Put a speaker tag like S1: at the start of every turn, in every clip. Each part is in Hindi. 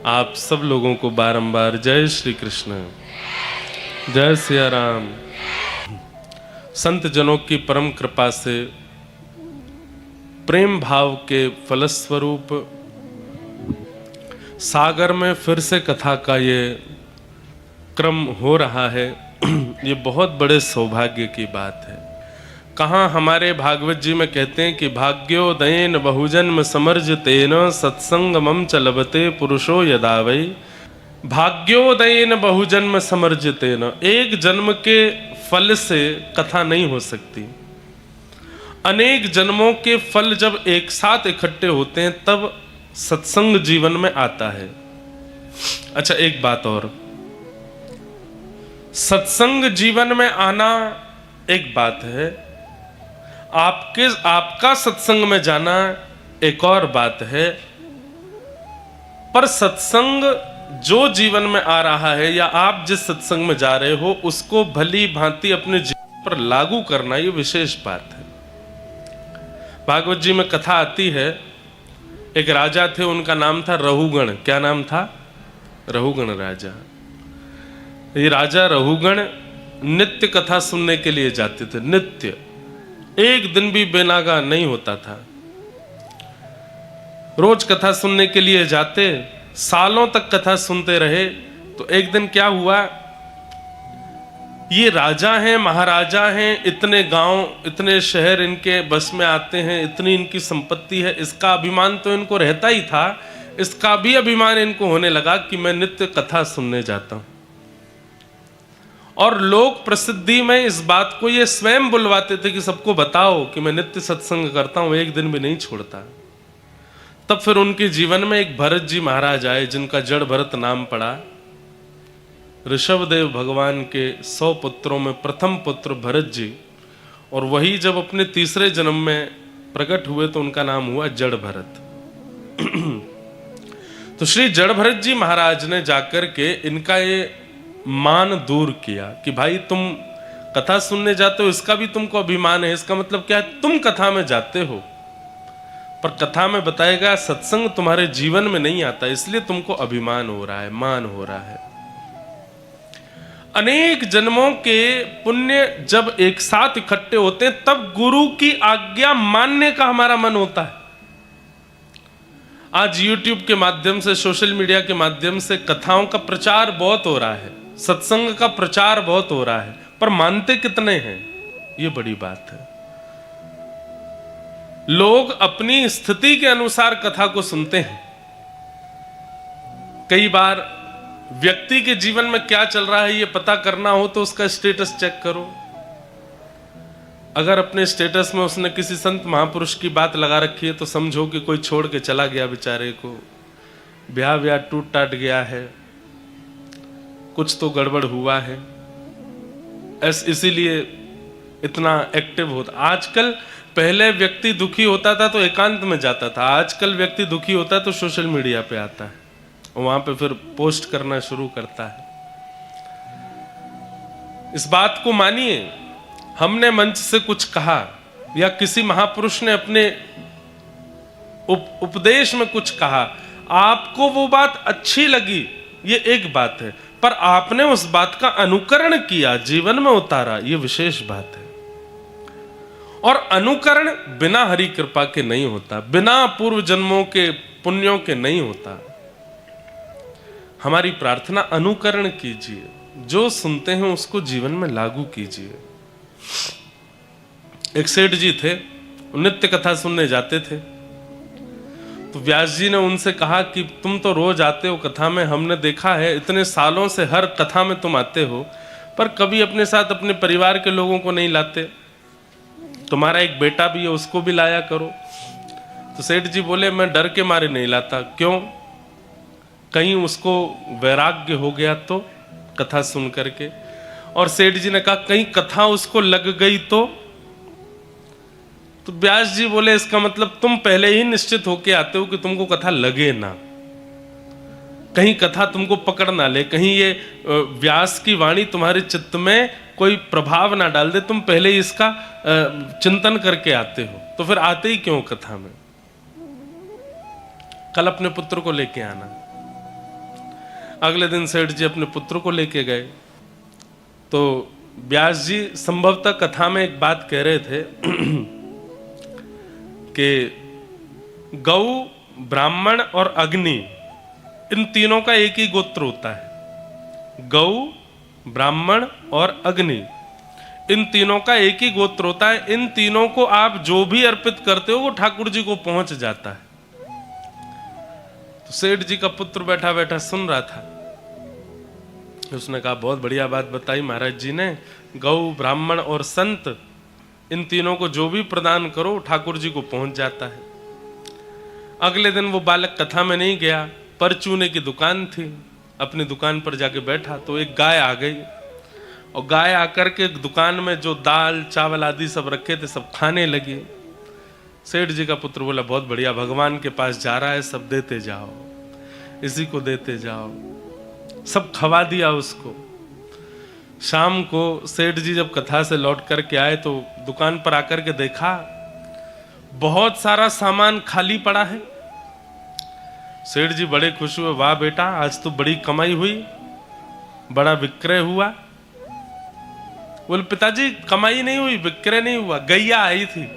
S1: आप सब लोगों को बारंबार जय श्री कृष्ण, जय सिया राम। संत जनों की परम कृपा से प्रेम भाव के फलस्वरूप सागर में फिर से कथा का ये क्रम हो रहा है। ये बहुत बड़े सौभाग्य की बात है। कहाँ हमारे भागवत जी में कहते हैं कि भाग्योदयेन बहुजन्म समर्जितेन सत्संगमं च लभते पुरुषो यदा वै। भाग्योदयेन बहुजन्म समर्जितेन, एक जन्म के फल से कथा नहीं हो सकती। अनेक जन्मों के फल जब एक साथ इकट्ठे होते हैं तब सत्संग जीवन में आता है। अच्छा, एक बात और, सत्संग जीवन में आना एक बात है, आपका सत्संग में जाना एक और बात है। पर सत्संग जो जीवन में आ रहा है या आप जिस सत्संग में जा रहे हो उसको भली भांति अपने जीवन पर लागू करना, ये विशेष बात है। भागवत जी में कथा आती है, एक राजा थे, उनका नाम था रहुगण। क्या नाम था? रहुगण राजा। ये राजा रहुगण नित्य कथा सुनने के लिए जाते थे, नित्य, एक दिन भी बेनागा नहीं होता था। रोज कथा सुनने के लिए जाते, सालों तक कथा सुनते रहे। तो एक दिन क्या हुआ, ये राजा हैं, महाराजा हैं, इतने गांव, इतने शहर इनके बस में आते हैं, इतनी इनकी संपत्ति है, इसका अभिमान तो इनको रहता ही था, इसका भी अभिमान इनको होने लगा कि मैं नित्य कथा सुनने जाता हूं। और लोग प्रसिद्धि में इस बात को ये स्वयं बुलवाते थे कि सबको बताओ कि मैं नित्य सत्संग करता हूं, एक दिन भी नहीं छोड़ता। तब फिर उनके जीवन में एक भरत जी महाराज आए, जिनका जड़ भरत नाम पड़ा। ऋषभदेव भगवान के 100 पुत्रों में प्रथम पुत्र भरत जी, और वही जब अपने तीसरे जन्म में प्रकट हुए तो उनका नाम हुआ जड़ भरत। तो श्री जड़ भरत जी महाराज ने जाकर के इनका ये मान दूर किया कि भाई तुम कथा सुनने जाते हो, इसका भी तुमको अभिमान है। इसका मतलब क्या है? तुम कथा में जाते हो पर कथा में बताएगा सत्संग तुम्हारे जीवन में नहीं आता, इसलिए तुमको अभिमान हो रहा है, मान हो रहा है। अनेक जन्मों के पुण्य जब एक साथ इकट्ठे होते हैं तब गुरु की आज्ञा मानने का हमारा मन होता है। आज YouTube के माध्यम से, सोशल मीडिया के माध्यम से कथाओं का प्रचार बहुत हो रहा है, सत्संग का प्रचार बहुत हो रहा है, पर मानते कितने हैं? ये बड़ी बात है। लोग अपनी स्थिति के अनुसार कथा को सुनते हैं। कई बार व्यक्ति के जीवन में क्या चल रहा है ये पता करना हो तो उसका स्टेटस चेक करो। अगर अपने स्टेटस में उसने किसी संत महापुरुष की बात लगा रखी है तो समझो कि कोई छोड़ के चला गया, बेचारे को ब्याह टूट टाट गया है, कुछ तो गड़बड़ हुआ है, इसीलिए इतना एक्टिव होता। आजकल, पहले व्यक्ति दुखी होता था तो एकांत में जाता था, आजकल व्यक्ति दुखी होता है तो सोशल मीडिया पे आता है, वहां पे फिर पोस्ट करना शुरू करता है। इस बात को मानिए, हमने मंच से कुछ कहा या किसी महापुरुष ने अपने उपदेश में कुछ कहा, आपको वो बात अच्छी लगी, ये एक बात है, पर आपने उस बात का अनुकरण किया, जीवन में उतारा, ये विशेष बात है। और अनुकरण बिना हरि कृपा के नहीं होता, बिना पूर्व जन्मों के पुण्यों के नहीं होता। हमारी प्रार्थना, अनुकरण कीजिए, जो सुनते हैं उसको जीवन में लागू कीजिए। एक सेठ जी थे, नित्य कथा सुनने जाते थे। तो व्यास जी ने उनसे कहा कि तुम तो रोज आते हो कथा में, हमने देखा है इतने सालों से हर कथा में तुम आते हो, पर कभी अपने साथ अपने परिवार के लोगों को नहीं लाते। तुम्हारा एक बेटा भी है, उसको भी लाया करो। तो सेठ जी बोले, मैं डर के मारे नहीं लाता। क्यों? कहीं उसको वैराग्य हो गया तो कथा सुन करके। और सेठ जी ने कहा, कहीं कथा उसको लग गई तो व्यास जी बोले, इसका मतलब तुम पहले ही निश्चित होके आते हो कि तुमको कथा लगे ना, कहीं कथा तुमको पकड़ ना ले, कहीं ये व्यास की वाणी तुम्हारे चित्त में कोई प्रभाव ना डाल दे, तुम पहले ही इसका चिंतन करके आते हो, तो फिर आते ही क्यों कथा में? कल अपने पुत्र को लेके आना। अगले दिन सेठ जी अपने पुत्र को लेके गए। तो व्यास जी संभवतः कथा में एक बात कह रहे थे कि गौ, ब्राह्मण और अग्नि, इन तीनों का एक ही गोत्र होता है। गौ, ब्राह्मण और अग्नि, इन तीनों का एक ही गोत्र होता है। इन तीनों को आप जो भी अर्पित करते हो वो ठाकुर जी को पहुंच जाता है। तो सेठ जी का पुत्र बैठा बैठा सुन रहा था। उसने कहा बहुत बढ़िया बात बताई महाराज जी ने, गौ, ब्राह्मण और संत, इन तीनों को जो भी प्रदान करो ठाकुर जी को पहुंच जाता है। अगले दिन वो बालक कथा में नहीं गया, परचूने की दुकान थी, अपनी दुकान पर जाके बैठा तो एक गाय आ गई और गाय आकर के दुकान में जो दाल चावल आदि सब रखे थे सब खाने लगी। सेठ जी का पुत्र बोला बहुत बढ़िया, भगवान के पास जा रहा है, सब देते जाओ, इसी को देते जाओ। सब खवा दिया उसको। शाम को सेठ जी जब कथा से लौट करके आए तो दुकान पर आकर के देखा बहुत सारा सामान खाली पड़ा है। सेठ जी बड़े खुश हुए, वाह बेटा आज तो बड़ी कमाई हुई, बड़ा विक्रय हुआ। बोले पिताजी कमाई नहीं हुई, विक्रय नहीं हुआ, गैया आई थी,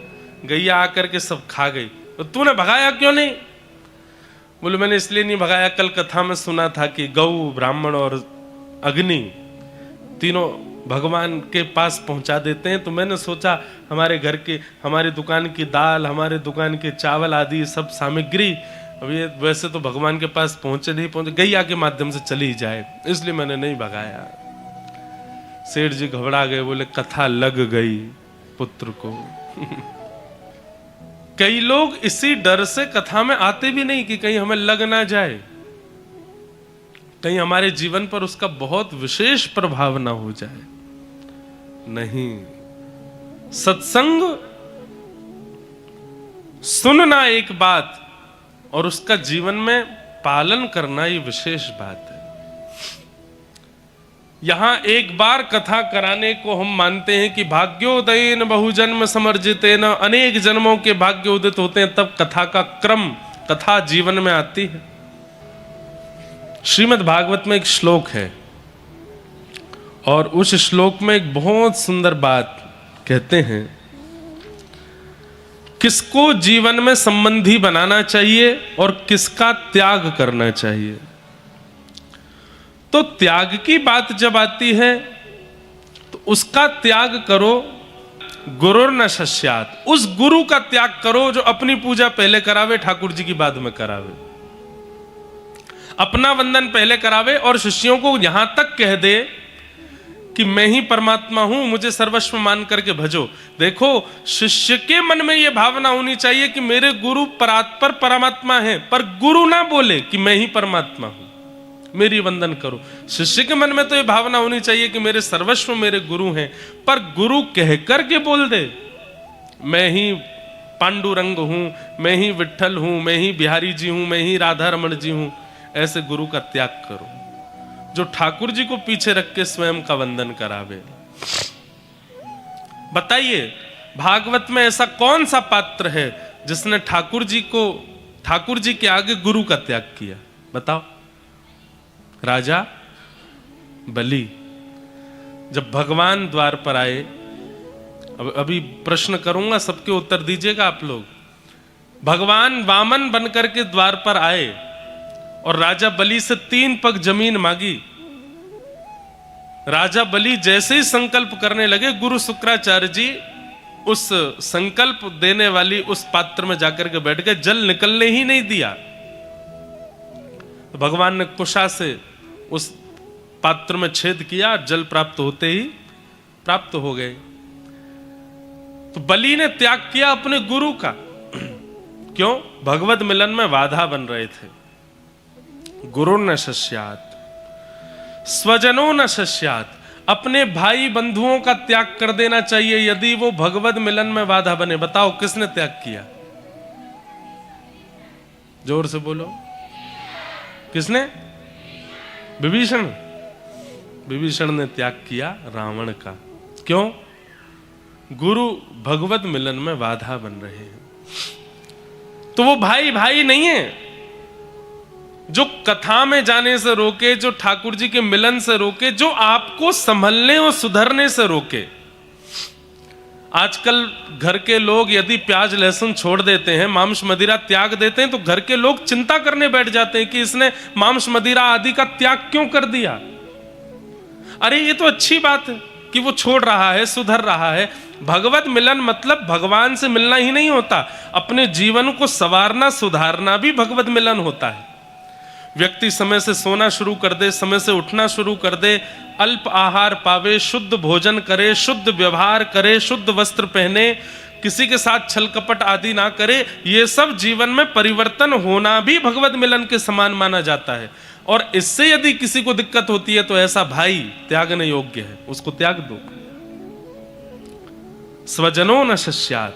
S1: गैया आकर के सब खा गई। तो तूने भगाया क्यों नहीं? बोले मैंने इसलिए नहीं भगाया, कल कथा में सुना था कि गौ, ब्राह्मण और अग्नि तीनों भगवान के पास पहुंचा देते हैं, तो मैंने सोचा हमारे घर के, हमारी दुकान की दाल, हमारे दुकान के चावल आदि सब सामग्री अब ये वैसे तो भगवान के पास पहुंचे नहीं पहुंचे, गैया के माध्यम से चली जाए, इसलिए मैंने नहीं भगाया। सेठ जी घबरा गए, बोले कथा लग गई पुत्र को। कई लोग इसी डर से कथा में आते भी नहीं कि कहीं हमें लग ना जाए, कहीं हमारे जीवन पर उसका बहुत विशेष प्रभाव ना हो जाए। नहीं, सत्संग सुनना एक बात और उसका जीवन में पालन करना ये विशेष बात है। यहां एक बार कथा कराने को हम मानते हैं कि भाग्योदयेन बहुजन्म समर्जितेन, अनेक जन्मों के भाग्य उदित होते हैं, तब कथा का क्रम, कथा जीवन में आती है। श्रीमद् भागवत में एक श्लोक है और उस श्लोक में एक बहुत सुंदर बात कहते हैं, किसको जीवन में संबंधी बनाना चाहिए और किसका त्याग करना चाहिए। तो त्याग की बात जब आती है तो उसका त्याग करो, गुरुर न शिष्यात्, उस गुरु का त्याग करो जो अपनी पूजा पहले करावे, ठाकुर जी की बाद में करावे, अपना वंदन पहले करावे और शिष्यों को यहां तक कह दे कि मैं ही परमात्मा हूं, मुझे सर्वस्व मान करके भजो। देखो, शिष्य के मन में यह भावना होनी चाहिए कि मेरे गुरु परात्पर परमात्मा है, पर गुरु ना बोले कि मैं ही परमात्मा हूं, मेरी वंदन करो। शिष्य के मन में तो यह भावना होनी चाहिए कि मेरे सर्वस्व मेरे गुरु हैं, पर गुरु कह करके बोल दे मैं ही पांडुरंग हूं, मैं ही विट्ठल हूं, मैं ही बिहारी जी हूं, मैं ही राधा रमण जी हूं, ऐसे गुरु का त्याग करो जो ठाकुर जी को पीछे रख के स्वयं का वंदन करावे। बताइए, भागवत में ऐसा कौन सा पात्र है जिसने ठाकुर जी के आगे गुरु का त्याग किया? बताओ। राजा बलि। जब भगवान द्वार पर आए, अभी प्रश्न करूंगा, सबके उत्तर दीजिएगा आप लोग। भगवान वामन बनकर के द्वार पर आए और राजा बलि से 3 पग जमीन मांगी। राजा बलि जैसे ही संकल्प करने लगे, गुरु शुक्राचार्य जी उस संकल्प देने वाली उस पात्र में जाकर के बैठ गए, जल निकलने ही नहीं दिया। तो भगवान ने कुशा से उस पात्र में छेद किया, जल प्राप्त होते ही प्राप्त हो गए। तो बलि ने त्याग किया अपने गुरु का। क्यों? भगवत मिलन में बाधा बन रहे थे। गुरु न शिष्यात्, स्वजनों न शिष्यात्, अपने भाई बंधुओं का त्याग कर देना चाहिए यदि वो भगवत मिलन में बाधा बने। बताओ किसने त्याग किया? जोर से बोलो, किसने? विभीषण। विभीषण ने त्याग किया रावण का। क्यों? गुरु भगवत मिलन में बाधा बन रहे हैं। तो वो भाई भाई नहीं है, जो कथा में जाने से रोके, जो ठाकुर जी के मिलन से रोके, जो आपको संभलने और सुधरने से रोके। आजकल घर के लोग यदि प्याज लहसुन छोड़ देते हैं, मांस मदिरा त्याग देते हैं, तो घर के लोग चिंता करने बैठ जाते हैं कि इसने मांस मदिरा आदि का त्याग क्यों कर दिया। अरे ये तो अच्छी बात है कि वो छोड़ रहा है, सुधर रहा है। भगवत मिलन मतलब भगवान से मिलना ही नहीं होता, अपने जीवन को संवारना सुधारना भी भगवत मिलन होता है। व्यक्ति समय से सोना शुरू कर दे, समय से उठना शुरू कर दे, अल्प आहार पावे, शुद्ध भोजन करे, शुद्ध व्यवहार करे, शुद्ध वस्त्र पहने, किसी के साथ छल कपट आदि ना करे, ये सब जीवन में परिवर्तन होना भी भगवत मिलन के समान माना जाता है। और इससे यदि किसी को दिक्कत होती है तो ऐसा भाई त्यागने योग्य है, उसको त्याग दो। स्वजनो न शिष्यात,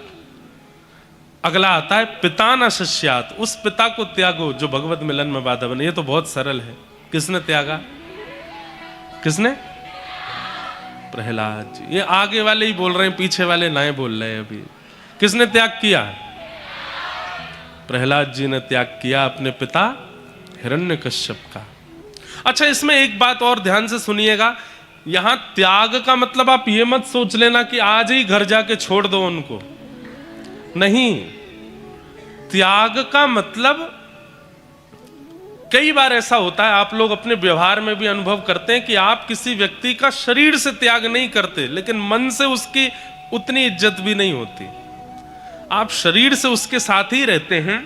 S1: अगला आता है पिता न शिष्यात, उस पिता को त्यागो जो भगवत मिलन में बाधा बने। ये तो बहुत सरल है। किसने त्यागा? किसने? प्रहलाद जी। ये आगे वाले ही बोल रहे हैं, पीछे वाले ना बोल रहे हैं अभी। किसने त्याग किया? प्रहलाद जी ने त्याग किया अपने पिता हिरण्यकश्यप का। अच्छा, इसमें एक बात और ध्यान से सुनिएगा। यहां त्याग का मतलब आप ये मत सोच लेना कि आज ही घर जाके छोड़ दो उनको, नहीं। त्याग का मतलब कई बार ऐसा होता है, आप लोग अपने व्यवहार में भी अनुभव करते हैं कि आप किसी व्यक्ति का शरीर से त्याग नहीं करते, लेकिन मन से उसकी उतनी इज्जत भी नहीं होती। आप शरीर से उसके साथ ही रहते हैं,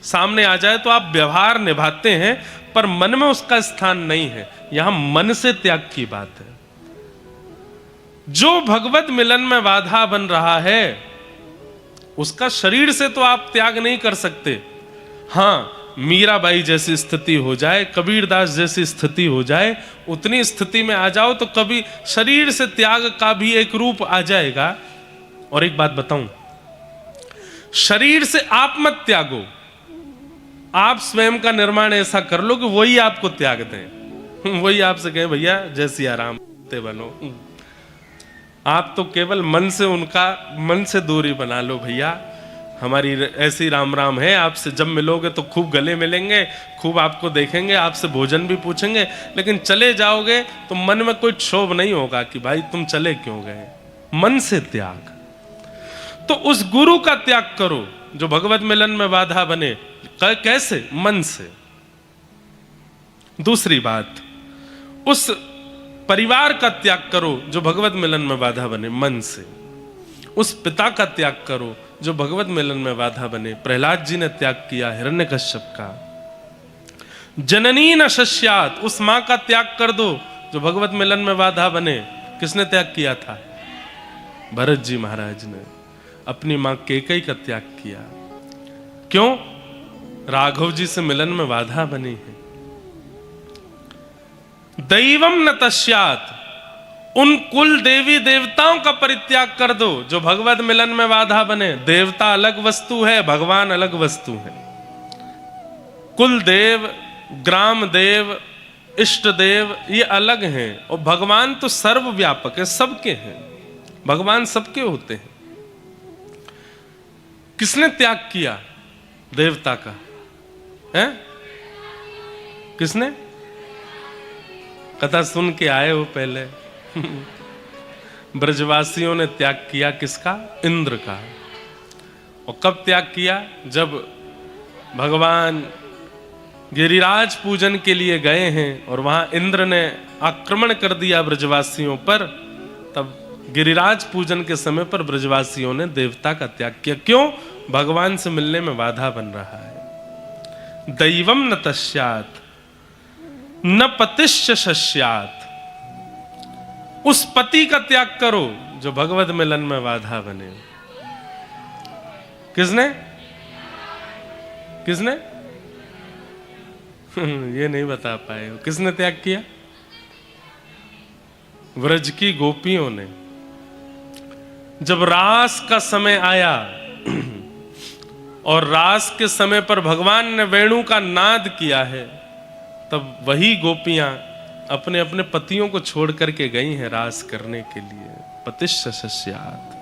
S1: सामने आ जाए तो आप व्यवहार निभाते हैं, पर मन में उसका स्थान नहीं है। यहां मन से त्याग की बात है। जो भगवत मिलन में बाधा बन रहा है उसका शरीर से तो आप त्याग नहीं कर सकते। हां, मीराबाई जैसी स्थिति हो जाए, कबीरदास जैसी स्थिति हो जाए, उतनी स्थिति में आ जाओ तो कभी शरीर से त्याग का भी एक रूप आ जाएगा। और एक बात बताऊं, शरीर से आप मत त्यागो, आप स्वयं का निर्माण ऐसा कर लो कि वही आपको त्याग दें, वही आपसे कहें भैया जय सिया राम बनो। आप तो केवल मन से उनका, मन से दूरी बना लो। भैया हमारी ऐसी राम राम है, आपसे जब मिलोगे तो खूब गले मिलेंगे, खूब आपको देखेंगे, आपसे भोजन भी पूछेंगे, लेकिन चले जाओगे तो मन में कोई क्षोभ नहीं होगा कि भाई तुम चले क्यों गए। मन से त्याग। तो उस गुरु का त्याग करो जो भगवत मिलन में बाधा बने। कैसे? मन से। दूसरी बात, उस परिवार का त्याग करो जो भगवत मिलन में बाधा बने, मन से। उस पिता का त्याग करो जो भगवत मिलन में बाधा बने। प्रहलाद जी ने त्याग किया हिरण्यकश्यप का। जननी न शिष्यात, उस मां का त्याग कर दो जो भगवत मिलन में बाधा बने। किसने त्याग किया था? भरत जी महाराज ने अपनी मां कैकेयी का त्याग किया। क्यों? राघव जी से मिलन में बाधा बनी है। दैवम न तस्यात, उन कुल देवी देवताओं का परित्याग कर दो जो भगवत मिलन में बाधा बने। देवता अलग वस्तु है, भगवान अलग वस्तु है। कुल देव, ग्राम देव, इष्ट देव ये अलग हैं, और भगवान तो सर्वव्यापक है, सबके हैं। भगवान सबके होते हैं। किसने त्याग किया देवता का? है किसने? कथा सुन के आए हो पहले। ब्रजवासियों ने त्याग किया किसका? इंद्र का। और कब त्याग किया? जब भगवान गिरिराज पूजन के लिए गए हैं और वहां इंद्र ने आक्रमण कर दिया ब्रजवासियों पर, तब गिरिराज पूजन के समय पर ब्रजवासियों ने देवता का त्याग किया। क्यों? भगवान से मिलने में बाधा बन रहा है। दैवम न तस्यात न पतिश्च शस्यात, उस पति का त्याग करो जो भगवत मिलन में बाधा बने। किसने? किसने? ये नहीं बता पाए हो। किसने त्याग किया? व्रज की गोपियों ने। जब रास का समय आया और रास के समय पर भगवान ने वेणु का नाद किया है, तब वही गोपियां अपने अपने पतियों को छोड़ करके गई हैं रास करने के लिए। पतिश्च शस्यात।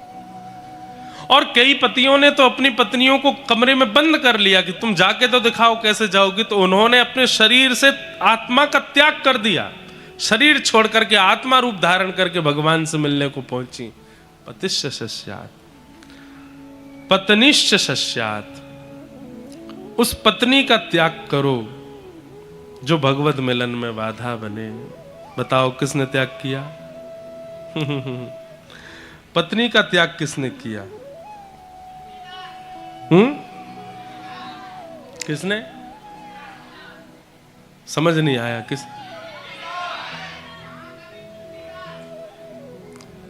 S1: और कई पतियों ने तो अपनी पत्नियों को कमरे में बंद कर लिया कि तुम जाके तो दिखाओ कैसे जाओगी, तो उन्होंने अपने शरीर से आत्मा का त्याग कर दिया, शरीर छोड़ करके आत्मा रूप धारण करके भगवान से मिलने को पहुंची। पतिश्च शस्यात् पत्नीश्च शस्यात्, उस पत्नी का त्याग करो जो भगवत मिलन में बाधा बने। बताओ किसने त्याग किया? पत्नी का त्याग किसने किया? किसने? समझ नहीं आया। किस?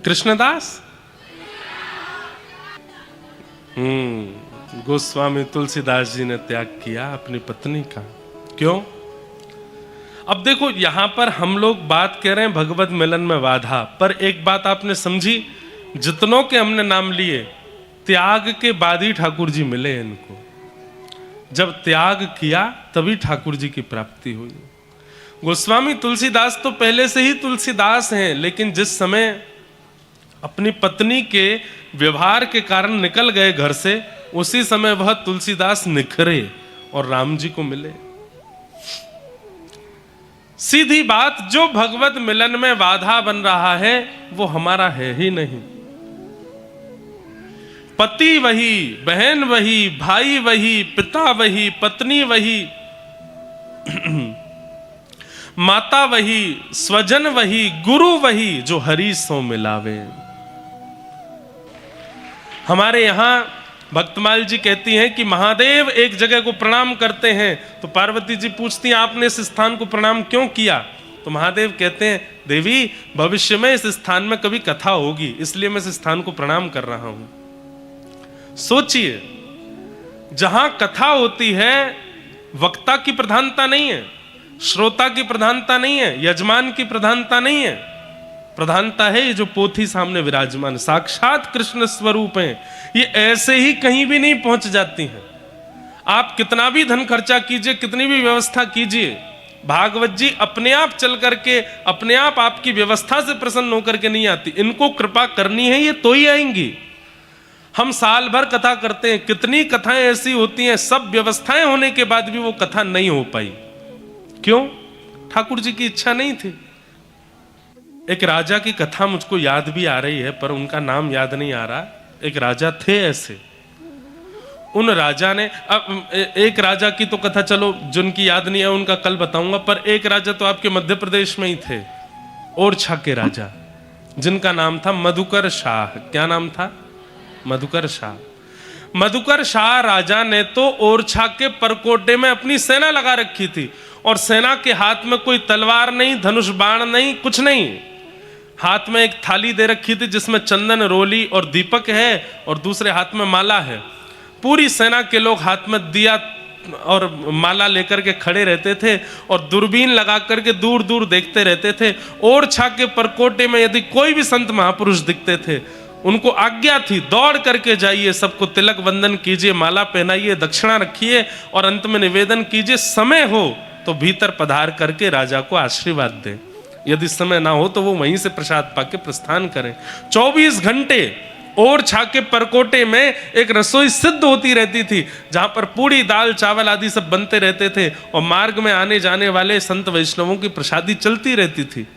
S1: कृष्णदास? गोस्वामी तुलसीदास जी ने त्याग किया अपनी पत्नी का। क्यों? अब देखो यहां पर हम लोग बात कह रहे हैं भगवत मिलन में बाधा, पर एक बात आपने समझी, जितनों के हमने नाम लिए त्याग के बाद ही ठाकुर जी मिले इनको। जब त्याग किया तभी ठाकुर जी की प्राप्ति हुई। गोस्वामी तुलसीदास तो पहले से ही तुलसीदास हैं, लेकिन जिस समय अपनी पत्नी के व्यवहार के कारण निकल गए घर से, उसी समय वह तुलसीदास निखरे और राम जी को मिले। सीधी बात, जो भगवत मिलन में बाधा बन रहा है वो हमारा है ही नहीं। पति वही, बहन वही, भाई वही, पिता वही, पत्नी वही, माता वही, स्वजन वही, गुरु वही, जो हरि सो मिलावे। हमारे यहां भक्तमाल जी कहती हैं कि महादेव एक जगह को प्रणाम करते हैं, तो पार्वती जी पूछती हैं आपने इस स्थान को प्रणाम क्यों किया? तो महादेव कहते हैं देवी भविष्य में इस स्थान में कभी कथा होगी, इसलिए मैं इस स्थान को प्रणाम कर रहा हूं। सोचिए, जहां कथा होती है वक्ता की प्रधानता नहीं है, श्रोता की प्रधानता नहीं है, यजमान की प्रधानता नहीं है, प्रधानता है ये जो पोथी सामने विराजमान साक्षात कृष्ण स्वरूप हैं। ये ऐसे ही कहीं भी नहीं पहुंच जाती हैं। आप कितना भी धन खर्चा कीजिए, कितनी भी व्यवस्था कीजिए, भागवत जी अपने आप चल करके अपने आप आपकी व्यवस्था से प्रसन्न होकर के नहीं आती। इनको कृपा करनी है ये तो ही आएंगी। हम साल भर कथा करते हैं, कितनी कथाएं ऐसी होती हैं, सब व्यवस्थाएं होने के बाद भी वो कथा नहीं हो पाई। क्यों? ठाकुर जी की इच्छा नहीं थी। एक राजा की कथा मुझको याद भी आ रही है, पर उनका नाम याद नहीं आ रहा। एक राजा थे ऐसे, उन राजा ने, अब एक राजा की तो कथा चलो जिनकी याद नहीं है उनका कल बताऊंगा, पर एक राजा तो आपके मध्य प्रदेश में ही थे, ओरछा के राजा, जिनका नाम था मधुकर शाह। क्या नाम था? मधुकर शाह। मधुकर शाह राजा ने तो ओरछा के परकोटे में अपनी सेना लगा रखी थी, और सेना के हाथ में कोई तलवार नहीं, धनुष बाण नहीं, कुछ नहीं। हाथ में एक थाली दे रखी थी जिसमें चंदन, रोली और दीपक है, और दूसरे हाथ में माला है। पूरी सेना के लोग हाथ में दिया और माला लेकर के खड़े रहते थे, और दूरबीन लगा करके दूर दूर देखते रहते थे। ओरछा के परकोटे में यदि कोई भी संत महापुरुष दिखते थे, उनको आज्ञा थी दौड़ करके जाइए, सबको तिलक वंदन कीजिए, माला पहनाइए, दक्षिणा रखिए, और अंत में निवेदन कीजिए समय हो तो भीतर पधार करके राजा को आशीर्वाद दें। यदि समय ना हो तो वो वहीं से प्रसाद पाके प्रस्थान करें। 24 घंटे ओरछा के परकोटे में एक रसोई सिद्ध होती रहती थी, जहां पर पूड़ी, दाल, चावल आदि सब बनते रहते थे, और मार्ग में आने जाने वाले संत वैष्णवों की प्रसादी चलती रहती थी।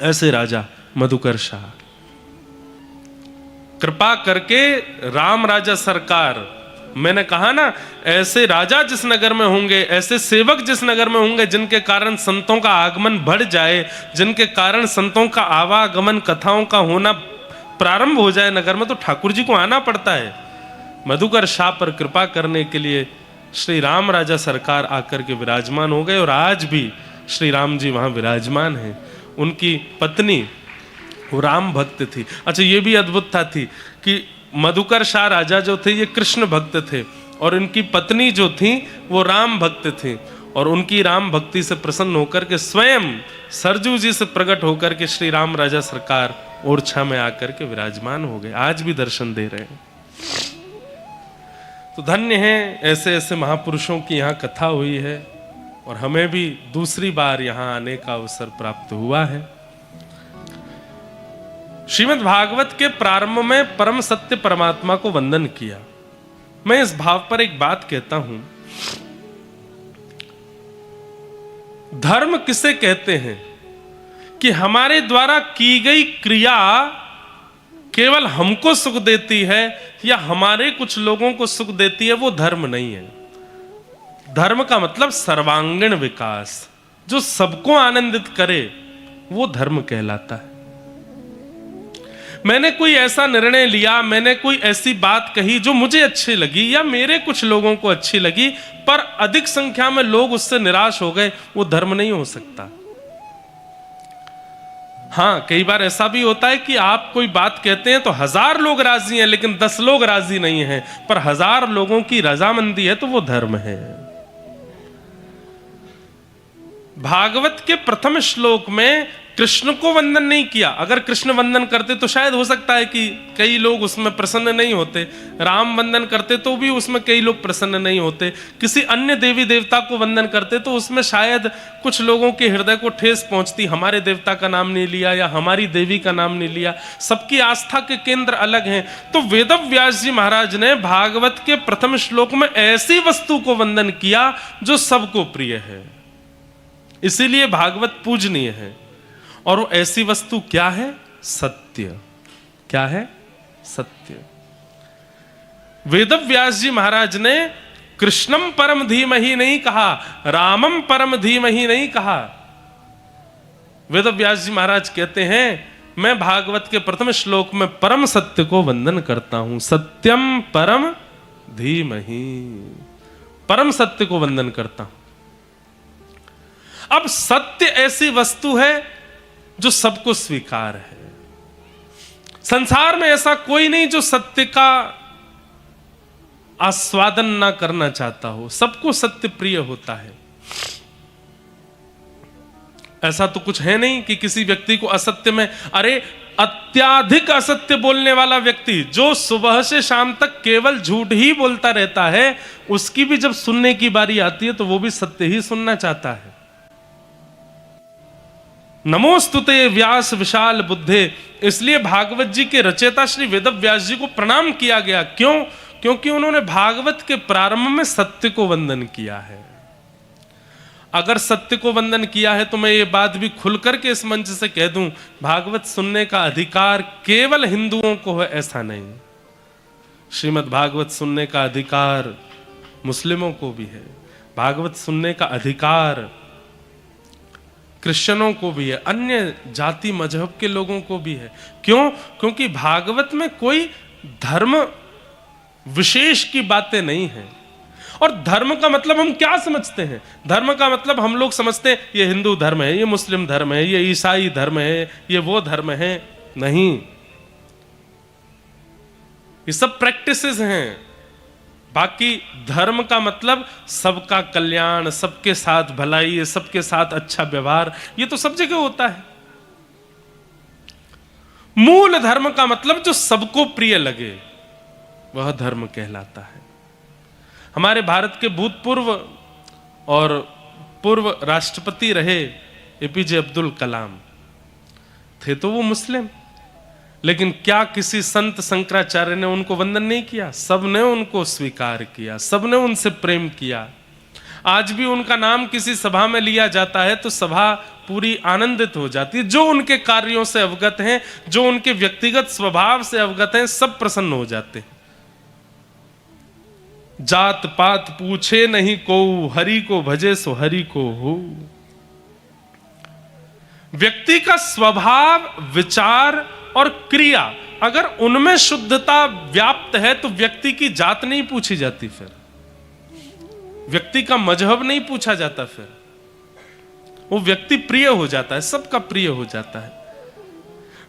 S1: ऐसे राजा मधुकर शाह, कृपा करके राम राजा सरकार, मैंने कहा ना, ऐसे राजा जिस नगर में होंगे, ऐसे सेवक जिस नगर में होंगे, जिनके कारण संतों का आगमन बढ़ जाए, जिनके कारण संतों का आवागमन, कथाओं का होना प्रारंभ हो जाए नगर में, तो ठाकुर जी को आना पड़ता है। मधुकर शाह पर कृपा करने के लिए श्री राम राजा सरकार आकर के विराजमान हो गए, और आज भी श्री राम जी वहां विराजमान हैं। उनकी पत्नी वो राम भक्त थी। अच्छा, ये भी अद्भुतता थी कि मधुकर शाह राजा जो थे ये कृष्ण भक्त थे, और इनकी पत्नी जो थी वो राम भक्त थी, और उनकी राम भक्ति से प्रसन्न होकर के स्वयं सरजू जी से प्रकट होकर के श्री राम राजा सरकार ओरछा में आकर के विराजमान हो गए। आज भी दर्शन दे रहे हैं। तो धन्य है, ऐसे ऐसे महापुरुषों की यहाँ कथा हुई है, और हमें भी दूसरी बार यहाँ आने का अवसर प्राप्त हुआ है। श्रीमद् भागवत के प्रारंभ में परम सत्य परमात्मा को वंदन किया। मैं इस भाव पर एक बात कहता हूं, धर्म किसे कहते हैं कि हमारे द्वारा की गई क्रिया केवल हमको सुख देती है या हमारे कुछ लोगों को सुख देती है, वो धर्म नहीं है। धर्म का मतलब सर्वांगीण विकास, जो सबको आनंदित करे वो धर्म कहलाता है। मैंने कोई ऐसा निर्णय लिया, मैंने कोई ऐसी बात कही जो मुझे अच्छी लगी या मेरे कुछ लोगों को अच्छी लगी, पर अधिक संख्या में लोग उससे निराश हो गए, वो धर्म नहीं हो सकता। हाँ, कई बार ऐसा भी होता है कि आप कोई बात कहते हैं तो 1000 लोग राजी हैं लेकिन 10 लोग राजी नहीं हैं, पर 1000 लोगों की रजामंदी है तो वो धर्म है। भागवत के प्रथम श्लोक में कृष्ण को वंदन नहीं किया। अगर कृष्ण वंदन करते तो शायद हो सकता है कि कई लोग उसमें प्रसन्न नहीं होते। राम वंदन करते तो भी उसमें कई लोग प्रसन्न नहीं होते। किसी अन्य देवी देवता को वंदन करते तो उसमें शायद कुछ लोगों के हृदय को ठेस पहुंचती, हमारे देवता का नाम नहीं लिया या हमारी देवी का नाम नहीं लिया। सबकी आस्था के केंद्र अलग हैं। तो वेदव्यास जी महाराज ने भागवत के प्रथम श्लोक में ऐसी वस्तु को वंदन किया जो सबको प्रिय है, इसीलिए भागवत पूजनीय है। और वो ऐसी वस्तु क्या है? सत्य। क्या है? सत्य। वेदव्यास जी महाराज ने कृष्णम परम धीमहि नहीं कहा, रामम परम धीमहि नहीं कहा। वेदव्यास जी महाराज कहते हैं, मैं भागवत के प्रथम श्लोक में परम सत्य को वंदन करता हूं। सत्यम परम धीमहि, परम सत्य को वंदन करता हूं। अब सत्य ऐसी वस्तु है जो सबको स्वीकार है। संसार में ऐसा कोई नहीं जो सत्य का आस्वादन ना करना चाहता हो। सबको सत्य प्रिय होता है। ऐसा तो कुछ है नहीं कि किसी व्यक्ति को असत्य में, अरे अत्याधिक असत्य बोलने वाला व्यक्ति जो सुबह से शाम तक केवल झूठ ही बोलता रहता है, उसकी भी जब सुनने की बारी आती है तो वो भी सत्य ही सुनना चाहता है। नमोस्तुते व्यास विशाल बुद्धे, इसलिए भागवत जी के रचयिता श्री वेदव्यास जी को प्रणाम किया गया। क्यों? क्योंकि उन्होंने भागवत के प्रारंभ में सत्य को वंदन किया है। अगर सत्य को वंदन किया है तो मैं ये बात भी खुलकर के इस मंच से कह दूं, भागवत सुनने का अधिकार केवल हिंदुओं को है ऐसा नहीं। श्रीमद् भागवत सुनने का अधिकार मुस्लिमों को भी है। भागवत सुनने का अधिकार क्रिश्चियनों को भी है, अन्य जाति मजहब के लोगों को भी है। क्यों? क्योंकि भागवत में कोई धर्म विशेष की बातें नहीं हैं। और धर्म का मतलब हम क्या समझते हैं? धर्म का मतलब हम लोग समझते हैं ये हिंदू धर्म है, ये मुस्लिम धर्म है, ये ईसाई धर्म है, ये वो धर्म है। नहीं, ये सब प्रैक्टिसेस हैं। बाकी धर्म का मतलब सबका कल्याण, सबके साथ भलाई, सबके साथ अच्छा व्यवहार, ये तो सब जगह होता है। मूल धर्म का मतलब जो सबको प्रिय लगे वह धर्म कहलाता है। हमारे भारत के भूतपूर्व और पूर्व राष्ट्रपति रहे एपीजे अब्दुल कलाम, थे तो वो मुस्लिम, लेकिन क्या किसी संत शंकराचार्य ने उनको वंदन नहीं किया? सबने उनको स्वीकार किया, सबने उनसे प्रेम किया। आज भी उनका नाम किसी सभा में लिया जाता है तो सभा पूरी आनंदित हो जाती है। जो उनके कार्यों से अवगत हैं, जो उनके व्यक्तिगत स्वभाव से अवगत हैं, सब प्रसन्न हो जाते हैं। जात पात पूछे नहीं को, हरि को भजे सो हरि को हो। व्यक्ति का स्वभाव, विचार और क्रिया अगर उनमें शुद्धता व्याप्त है तो व्यक्ति की जात नहीं पूछी जाती, फिर व्यक्ति का मजहब नहीं पूछा जाता, फिर वो व्यक्ति प्रिय हो जाता है, सबका प्रिय हो जाता है।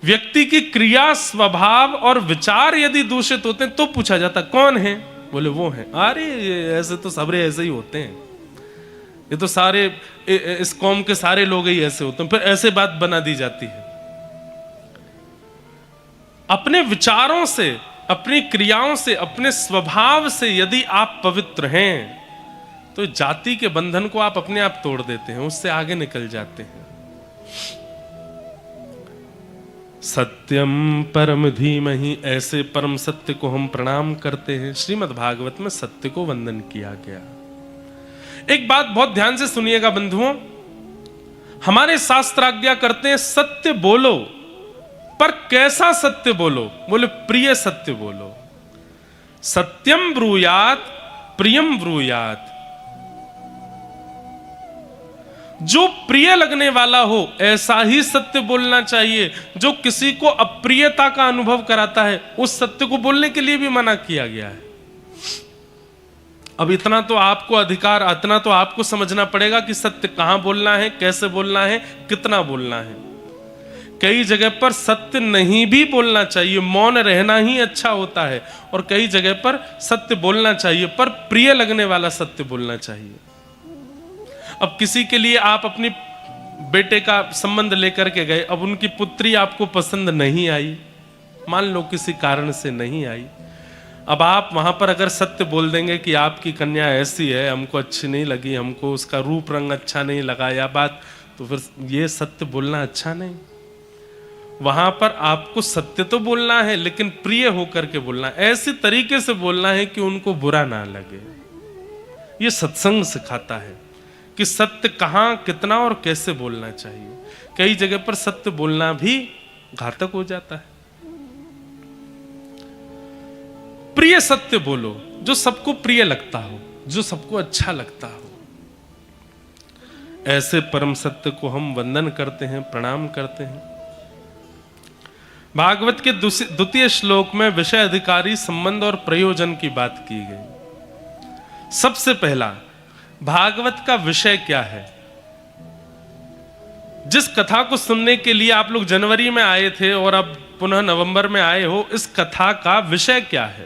S1: व्यक्ति की क्रिया, स्वभाव और विचार यदि दूषित होते हैं तो पूछा जाता कौन है? बोले वो है। अरे ऐसे तो सबरे ऐसे ही होते हैं, ये तो सारे इस कौम के सारे लोग ही ऐसे होते हैं, फिर ऐसे बात बना दी जाती है। अपने विचारों से, अपनी क्रियाओं से, अपने स्वभाव से यदि आप पवित्र हैं तो जाति के बंधन को आप अपने आप तोड़ देते हैं, उससे आगे निकल जाते हैं। सत्यम परम धीमहि, ऐसे परम सत्य को हम प्रणाम करते हैं। श्रीमद् भागवत में सत्य को वंदन किया गया। एक बात बहुत ध्यान से सुनिएगा बंधुओं, हमारे शास्त्र आज्ञा करते हैं सत्य बोलो, पर कैसा सत्य बोलो? बोले प्रिय सत्य बोलो। सत्यम ब्रूयात प्रियम ब्रूयात, जो प्रिय लगने वाला हो ऐसा ही सत्य बोलना चाहिए। जो किसी को अप्रियता का अनुभव कराता है उस सत्य को बोलने के लिए भी मना किया गया है। अब इतना तो आपको अधिकार, इतना तो आपको समझना पड़ेगा कि सत्य कहां बोलना है, कैसे बोलना है, कितना बोलना है। कई जगह पर सत्य नहीं भी बोलना चाहिए, मौन रहना ही अच्छा होता है, और कई जगह पर सत्य बोलना चाहिए पर प्रिय लगने वाला सत्य बोलना चाहिए। अब किसी के लिए आप अपनी बेटे का संबंध लेकर के गए, अब उनकी पुत्री आपको पसंद नहीं आई, मान लो किसी कारण से नहीं आई, अब आप वहां पर अगर सत्य बोल देंगे कि आपकी कन्या ऐसी है, हमको अच्छी नहीं लगी, हमको उसका रूप रंग अच्छा नहीं लगा या बात, तो फिर ये सत्य बोलना अच्छा नहीं। वहां पर आपको सत्य तो बोलना है लेकिन प्रिय होकर के बोलना, ऐसे तरीके से बोलना है कि उनको बुरा ना लगे। ये सत्संग सिखाता है कि सत्य कहां, कितना और कैसे बोलना चाहिए। कई जगह पर सत्य बोलना भी घातक हो जाता है। प्रिय सत्य बोलो, जो सबको प्रिय लगता हो, जो सबको अच्छा लगता हो। ऐसे परम सत्य को हम वंदन करते हैं, प्रणाम करते हैं। भागवत के द्वितीय श्लोक में विषय अधिकारी संबंध और प्रयोजन की बात की गई। सबसे पहला, भागवत का विषय क्या है? जिस कथा को सुनने के लिए आप लोग जनवरी में आए थे और अब पुनः नवंबर में आए हो, इस कथा का विषय क्या है?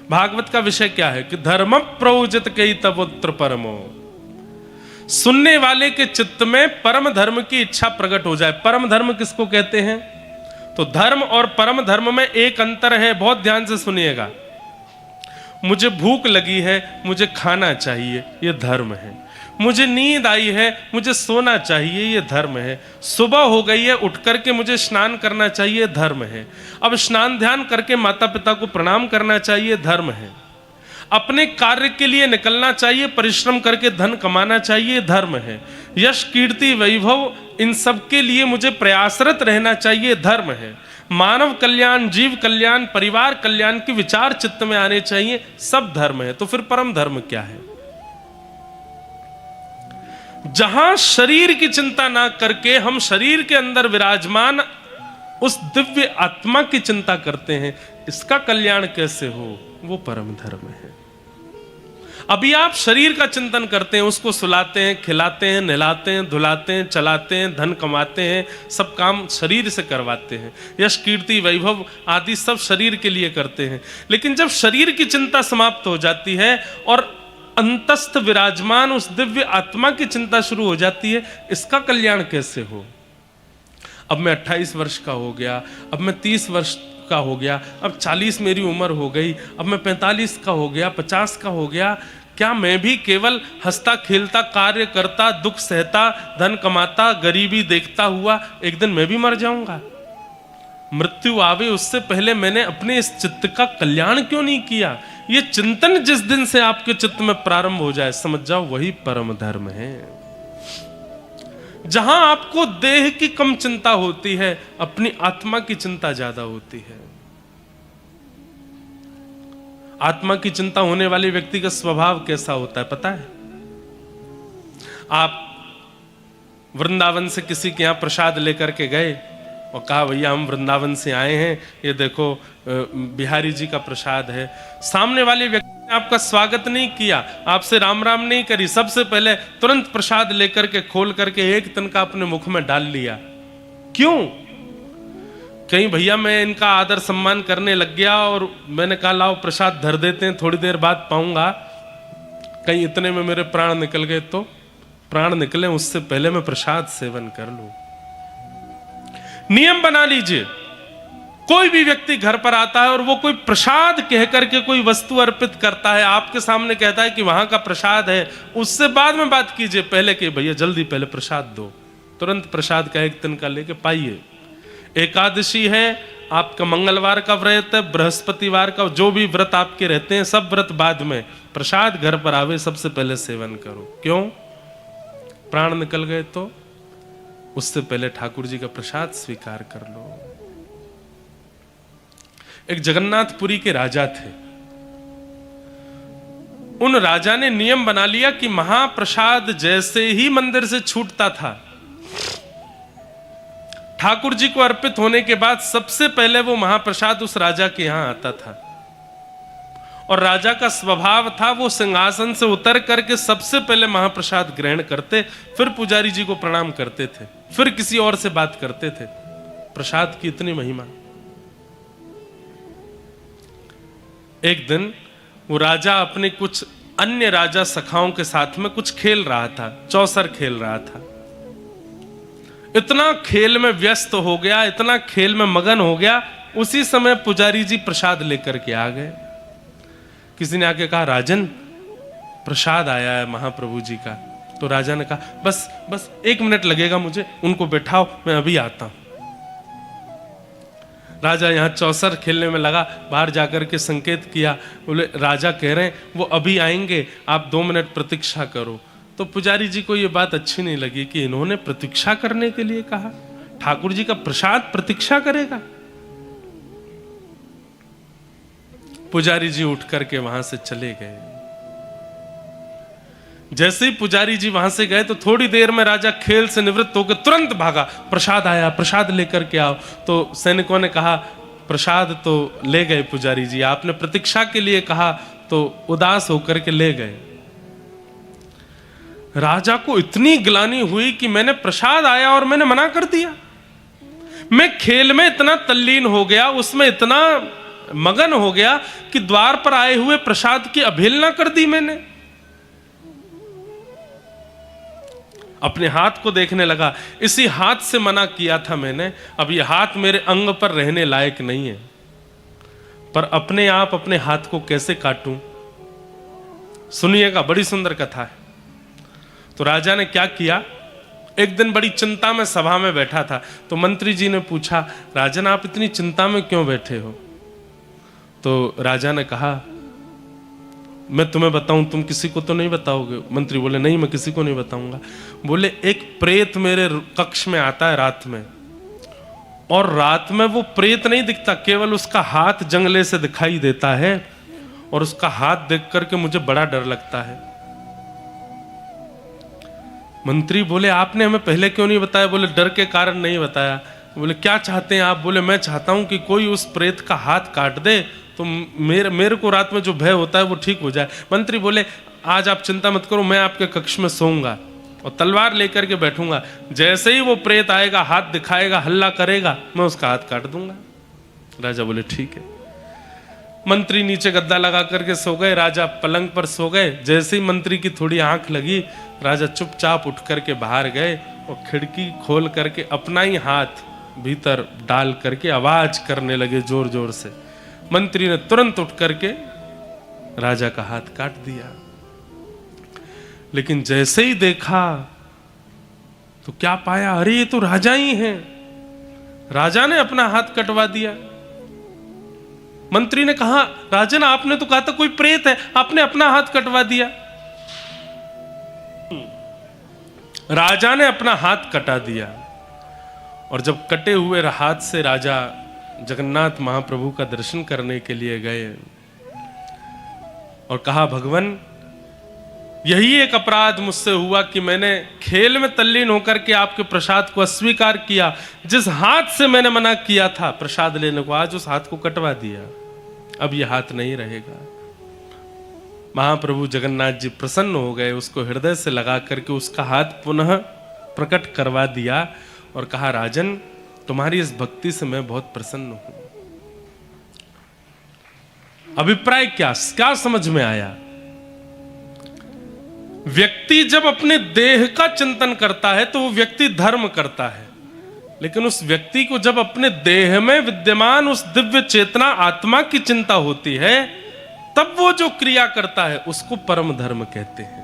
S1: भागवत का विषय क्या है कि धर्म प्रयोजित कई तवोत्र परमो, सुनने वाले के चित्त में परम धर्म की इच्छा प्रकट हो जाए। परम धर्म किसको कहते हैं? तो धर्म और परम धर्म में एक अंतर है, बहुत ध्यान से सुनिएगा। मुझे भूख लगी है, मुझे खाना चाहिए, यह धर्म है। मुझे नींद आई है, मुझे सोना चाहिए, यह धर्म है। सुबह हो गई है, उठ करके मुझे स्नान करना चाहिए, धर्म है। अब स्नान ध्यान करके माता पिता को प्रणाम करना चाहिए, धर्म है। अपने कार्य के लिए निकलना चाहिए, परिश्रम करके धन कमाना चाहिए, धर्म है। यश कीर्ति वैभव इन सब के लिए मुझे प्रयासरत रहना चाहिए, धर्म है। मानव कल्याण, जीव कल्याण, परिवार कल्याण के विचार चित्त में आने चाहिए, सब धर्म है। तो फिर परम धर्म क्या है? जहां शरीर की चिंता ना करके हम शरीर के अंदर विराजमान उस दिव्य आत्मा की चिंता करते हैं, इसका कल्याण कैसे हो, वो परम धर्म है। अभी आप शरीर का चिंतन करते हैं, उसको सुलाते हैं, खिलाते हैं, नहलाते हैं, धुलाते हैं, चलाते हैं, धन कमाते हैं, सब काम शरीर से करवाते हैं। यश कीर्ति वैभव आदि सब शरीर के लिए करते हैं। लेकिन जब शरीर की चिंता समाप्त हो जाती है और अंतस्थ विराजमान उस दिव्य आत्मा की चिंता शुरू हो जाती है, इसका कल्याण कैसे हो? अब मैं 28 वर्ष का हो गया, अब मैं 30 वर्ष का हो गया, अब 40 मेरी उम्र हो गई, अब मैं 45 का हो गया, 50 का हो गया, क्या मैं भी केवल हंसता खेलता कार्य करता, दुख सहता, धन कमाता, गरीबी देखता हुआ एक दिन मैं भी मर जाऊंगा? मृत्यु आवे उससे पहले मैंने अपने इस चित्त का कल्याण क्यों नहीं किया? ये चिंतन जिस दिन से आपके चित्त में प्रारंभ हो जाए, समझ जाओ वही परम धर्म है। जहां आपको देह की कम चिंता होती है, अपनी आत्मा की चिंता ज्यादा होती है। आत्मा की चिंता होने वाले व्यक्ति का स्वभाव कैसा होता है पता है? आप वृंदावन से किसी के यहां प्रसाद लेकर के गए और कहा भैया हम वृंदावन से आए हैं, ये देखो बिहारी जी का प्रसाद है। सामने वाले व्यक्ति ने आपका स्वागत नहीं किया, आपसे राम राम नहीं करी, सबसे पहले तुरंत प्रसाद लेकर के खोल करके एक तिनका अपने मुख में डाल लिया। क्यों? कहीं भैया मैं इनका आदर सम्मान करने लग गया और मैंने कहा लाओ प्रसाद धर देते हैं, थोड़ी देर बाद पाऊंगा, कहीं इतने में मेरे प्राण निकल गए तो? प्राण निकले उससे पहले मैं प्रसाद सेवन कर लूं। नियम बना लीजिए, कोई भी व्यक्ति घर पर आता है और वो कोई प्रसाद कह करके कोई वस्तु अर्पित करता है, आपके सामने कहता है कि वहां का प्रसाद है, उससे बाद में बात कीजिए, पहले कि भैया जल्दी पहले प्रसाद दो। तुरंत प्रसाद का एक तिनका लेके पाइए। एकादशी है, आपका मंगलवार का व्रत है, बृहस्पतिवार का, जो भी व्रत आपके रहते हैं सब व्रत बाद में, प्रसाद घर पर आवे सबसे पहले सेवन करो। क्यों? प्राण निकल गए तो उससे पहले ठाकुर जी का प्रसाद स्वीकार कर लो। एक जगन्नाथपुरी के राजा थे। उन राजा ने नियम बना लिया कि महाप्रसाद जैसे ही मंदिर से छूटता था, ठाकुर जी को अर्पित होने के बाद सबसे पहले वो महाप्रसाद उस राजा के यहां आता था। और राजा का स्वभाव था वो सिंहासन से उतर करके सबसे पहले महाप्रसाद ग्रहण करते, फिर पुजारी जी को प्रणाम करते थे, फिर किसी और से बात करते थे। प्रसाद की इतनी महिमा। एक दिन वो राजा अपने कुछ अन्य राजा सखाओं के साथ में कुछ खेल रहा था, चौसर खेल रहा था। इतना खेल में व्यस्त हो गया, इतना खेल में मगन हो गया, उसी समय पुजारी जी प्रसाद लेकर के आ गए। किसी ने आके कहा, राजन प्रसाद आया है महाप्रभु जी का। तो राजा ने कहा, बस 1 मिनट लगेगा मुझे, उनको बैठाओ, मैं अभी आता हूं। राजा यहां चौसर खेलने में लगा, बाहर जाकर के संकेत किया, बोले राजा कह रहे हैं वो अभी आएंगे, आप 2 मिनट प्रतीक्षा करो। तो पुजारी जी को ये बात अच्छी नहीं लगी कि इन्होंने प्रतीक्षा करने के लिए कहा, ठाकुर जी का प्रसाद प्रतीक्षा करेगा। पुजारी जी उठ करके वहां से चले गए। जैसे ही पुजारी जी वहां से गए तो थोड़ी देर में राजा खेल से निवृत्त होकर तुरंत भागा, प्रसाद आया, प्रसाद लेकर के आओ। तो सैनिकों ने कहा, प्रसाद तो ले गए पुजारी जी, आपने प्रतीक्षा के लिए कहा तो उदास होकर के ले गए। राजा को इतनी ग्लानि हुई कि मैंने प्रसाद आया और मैंने मना कर दिया। मैं खेल में इतना तल्लीन हो गया, उसमें इतना मगन हो गया कि द्वार पर आए हुए प्रसाद की अवहेलना कर दी मैंने। अपने हाथ को देखने लगा, इसी हाथ से मना किया था मैंने, अब ये हाथ मेरे अंग पर रहने लायक नहीं है, पर अपने आप अपने हाथ को कैसे काटूं? सुनिएगा, बड़ी सुंदर कथा है। तो राजा ने क्या किया, एक दिन बड़ी चिंता में सभा में बैठा था, तो मंत्री जी ने पूछा, राजन आप इतनी चिंता में क्यों बैठे हो? तो राजा ने कहा, मैं तुम्हें बताऊं, तुम किसी को तो नहीं बताओगे? मंत्री बोले, नहीं मैं किसी को नहीं बताऊंगा। बोले, एक प्रेत मेरे कक्ष में आता है रात में, और रात में वो प्रेत नहीं दिखता, केवल उसका हाथ जंगले से दिखाई देता है, और उसका हाथ देख करके मुझे बड़ा डर लगता है। मंत्री बोले, आपने हमें पहले क्यों नहीं बताया? बोले, डर के कारण नहीं बताया। बोले, क्या चाहते हैं आप? बोले, मैं चाहता हूं कि कोई उस प्रेत का हाथ काट दे तो मेरे को रात में जो भय होता है वो ठीक हो जाए। मंत्री बोले, आज आप चिंता मत करो, मैं आपके कक्ष में सोऊंगा और तलवार लेकर के बैठूंगा, जैसे ही वो प्रेत आएगा, हाथ दिखाएगा, हल्ला करेगा, मैं उसका हाथ काट दूंगा। राजा बोले, ठीक है। मंत्री नीचे गद्दा लगा करके सो गए, राजा पलंग पर सो गए। जैसे ही मंत्री की थोड़ी आंख लगी, राजा चुपचाप उठ करके बाहर गए और खिड़की खोल करके अपना ही हाथ भीतर डाल करके आवाज करने लगे जोर जोर से। मंत्री ने तुरंत उठ करके राजा का हाथ काट दिया। लेकिन जैसे ही देखा तो क्या पाया, अरे ये तो राजा ही हैं। राजा ने अपना हाथ कटवा दिया। मंत्री ने कहा, राजन आपने तो कहा था कोई प्रेत है, आपने अपना हाथ कटवा दिया। राजा ने अपना हाथ कटा दिया, और जब कटे हुए हाथ से राजा जगन्नाथ महाप्रभु का दर्शन करने के लिए गए और कहा, भगवान यही एक अपराध मुझसे हुआ कि मैंने खेल में तल्लीन होकर के आपके प्रसाद को अस्वीकार किया। जिस हाथ से मैंने मना किया था प्रसाद लेने को, आज उस हाथ को कटवा दिया, अब यह हाथ नहीं रहेगा। महाप्रभु जगन्नाथ जी प्रसन्न हो गए, उसको हृदय से लगा करके उसका हाथ पुनः प्रकट करवा दिया और कहा, राजन तुम्हारी इस भक्ति से मैं बहुत प्रसन्न हूं। अभिप्राय क्या समझ में आया? व्यक्ति जब अपने देह का चिंतन करता है तो वो व्यक्ति धर्म करता है, लेकिन उस व्यक्ति को जब अपने देह में विद्यमान उस दिव्य चेतना आत्मा की चिंता होती है, तब वो जो क्रिया करता है उसको परम धर्म कहते हैं।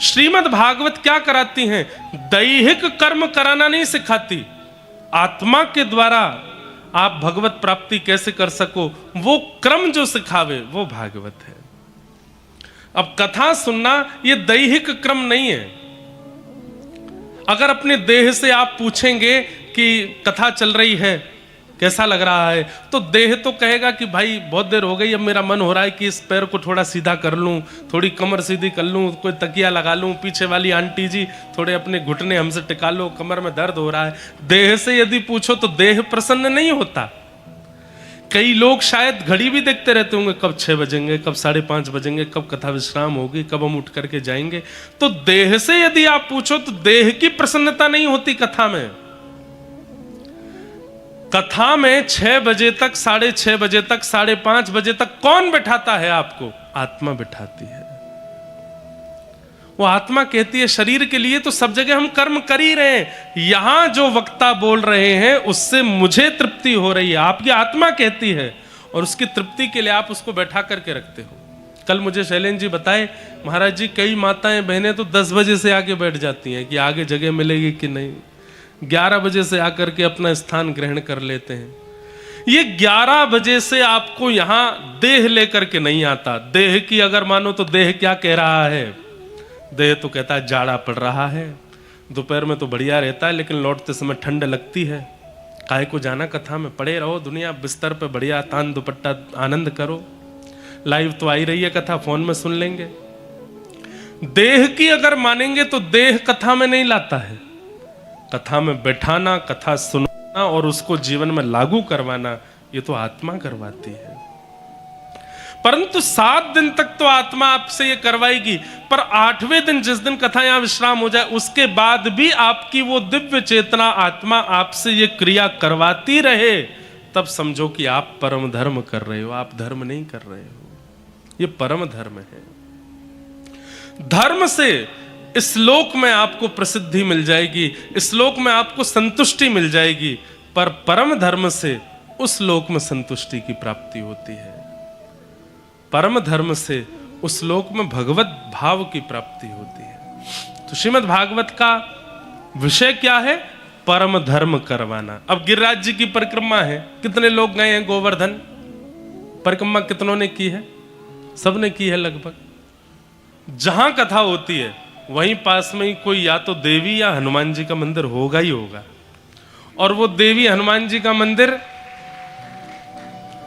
S1: श्रीमद् भागवत क्या कराती हैं? दैहिक कर्म कराना नहीं सिखाती, आत्मा के द्वारा आप भगवत प्राप्ति कैसे कर सको वो क्रम जो सिखावे वो भागवत है। अब कथा सुनना ये दैहिक क्रम नहीं है। अगर अपने देह से आप पूछेंगे कि कथा चल रही है कैसा लग रहा है, तो देह तो कहेगा कि भाई बहुत देर हो गई, अब मेरा मन हो रहा है कि इस पैर को थोड़ा सीधा कर लूं, थोड़ी कमर सीधी कर लूं, कोई तकिया लगा लूं, पीछे वाली आंटी जी थोड़े अपने घुटने हमसे टिका लो, कमर में दर्द हो रहा है। देह से यदि पूछो तो देह प्रसन्न नहीं होता। कई लोग शायद घड़ी भी देखते रहते होंगे, कब 6 बजेंगे, कब 5:30 बजेंगे, कब कथा विश्राम होगी, कब हम उठ करके जाएंगे। तो देह से यदि आप पूछो तो देह की प्रसन्नता नहीं होती कथा में। कथा में 6 बजे तक, 6:30 बजे तक, 5:30 बजे तक कौन बैठाता है आपको? आत्मा बैठाती है। वो आत्मा कहती है शरीर के लिए तो सब जगह हम कर्म कर ही रहे हैं, यहां जो वक्ता बोल रहे हैं उससे मुझे तृप्ति हो रही है, आपकी आत्मा कहती है, और उसकी तृप्ति के लिए आप उसको बैठा करके रखते हो। कल मुझे शैलेंद्र जी बताए, महाराज जी कई माताएं बहनें तो 10 बजे से आके बैठ जाती हैं कि आगे जगह मिलेगी कि नहीं, 11 बजे से आकर के अपना स्थान ग्रहण कर लेते हैं। ये 11 बजे से आपको यहां देह लेकर के नहीं आता। देह की अगर मानो तो देह क्या कह रहा है? देह तो कहता है जाड़ा पड़ रहा है, दोपहर में तो बढ़िया रहता है लेकिन लौटते समय ठंड लगती है, काहे को जाना कथा में, पड़े रहो दुनिया बिस्तर पे बढ़िया तान दुपट्टा आनंद करो, लाइव तो आई रही है कथा, फोन में सुन लेंगे। देह की अगर मानेंगे तो देह कथा में नहीं लाता है। कथा में बैठाना, कथा सुनना और उसको जीवन में लागू करवाना ये तो आत्मा करवाती है। परंतु 7 दिन तक तो आत्मा आपसे ये करवाएगी, पर 8वें दिन जिस दिन कथा यहां विश्राम हो जाए उसके बाद भी आपकी वो दिव्य चेतना आत्मा आपसे ये क्रिया करवाती रहे, तब समझो कि आप परम धर्म कर रहे हो, आप धर्म नहीं कर रहे हो, ये परम धर्म है। धर्म से इस लोक में आपको प्रसिद्धि मिल जाएगी, इस लोक में आपको संतुष्टि मिल जाएगी, पर परम धर्म से उस लोक में संतुष्टि की प्राप्ति होती है। परम धर्म से उस लोक में भगवत भाव की प्राप्ति होती है। तो श्रीमद् भागवत का विषय क्या है? परम धर्म करवाना। अब गिरिराज जी की परिक्रमा है, कितने लोग गए हैं गोवर्धन? परिक्रमा कितनों ने की है? सबने की है लगभग। जहां कथा होती है वहीं पास में ही कोई या तो देवी या हनुमान जी का मंदिर होगा ही होगा, और वो देवी हनुमान जी का मंदिर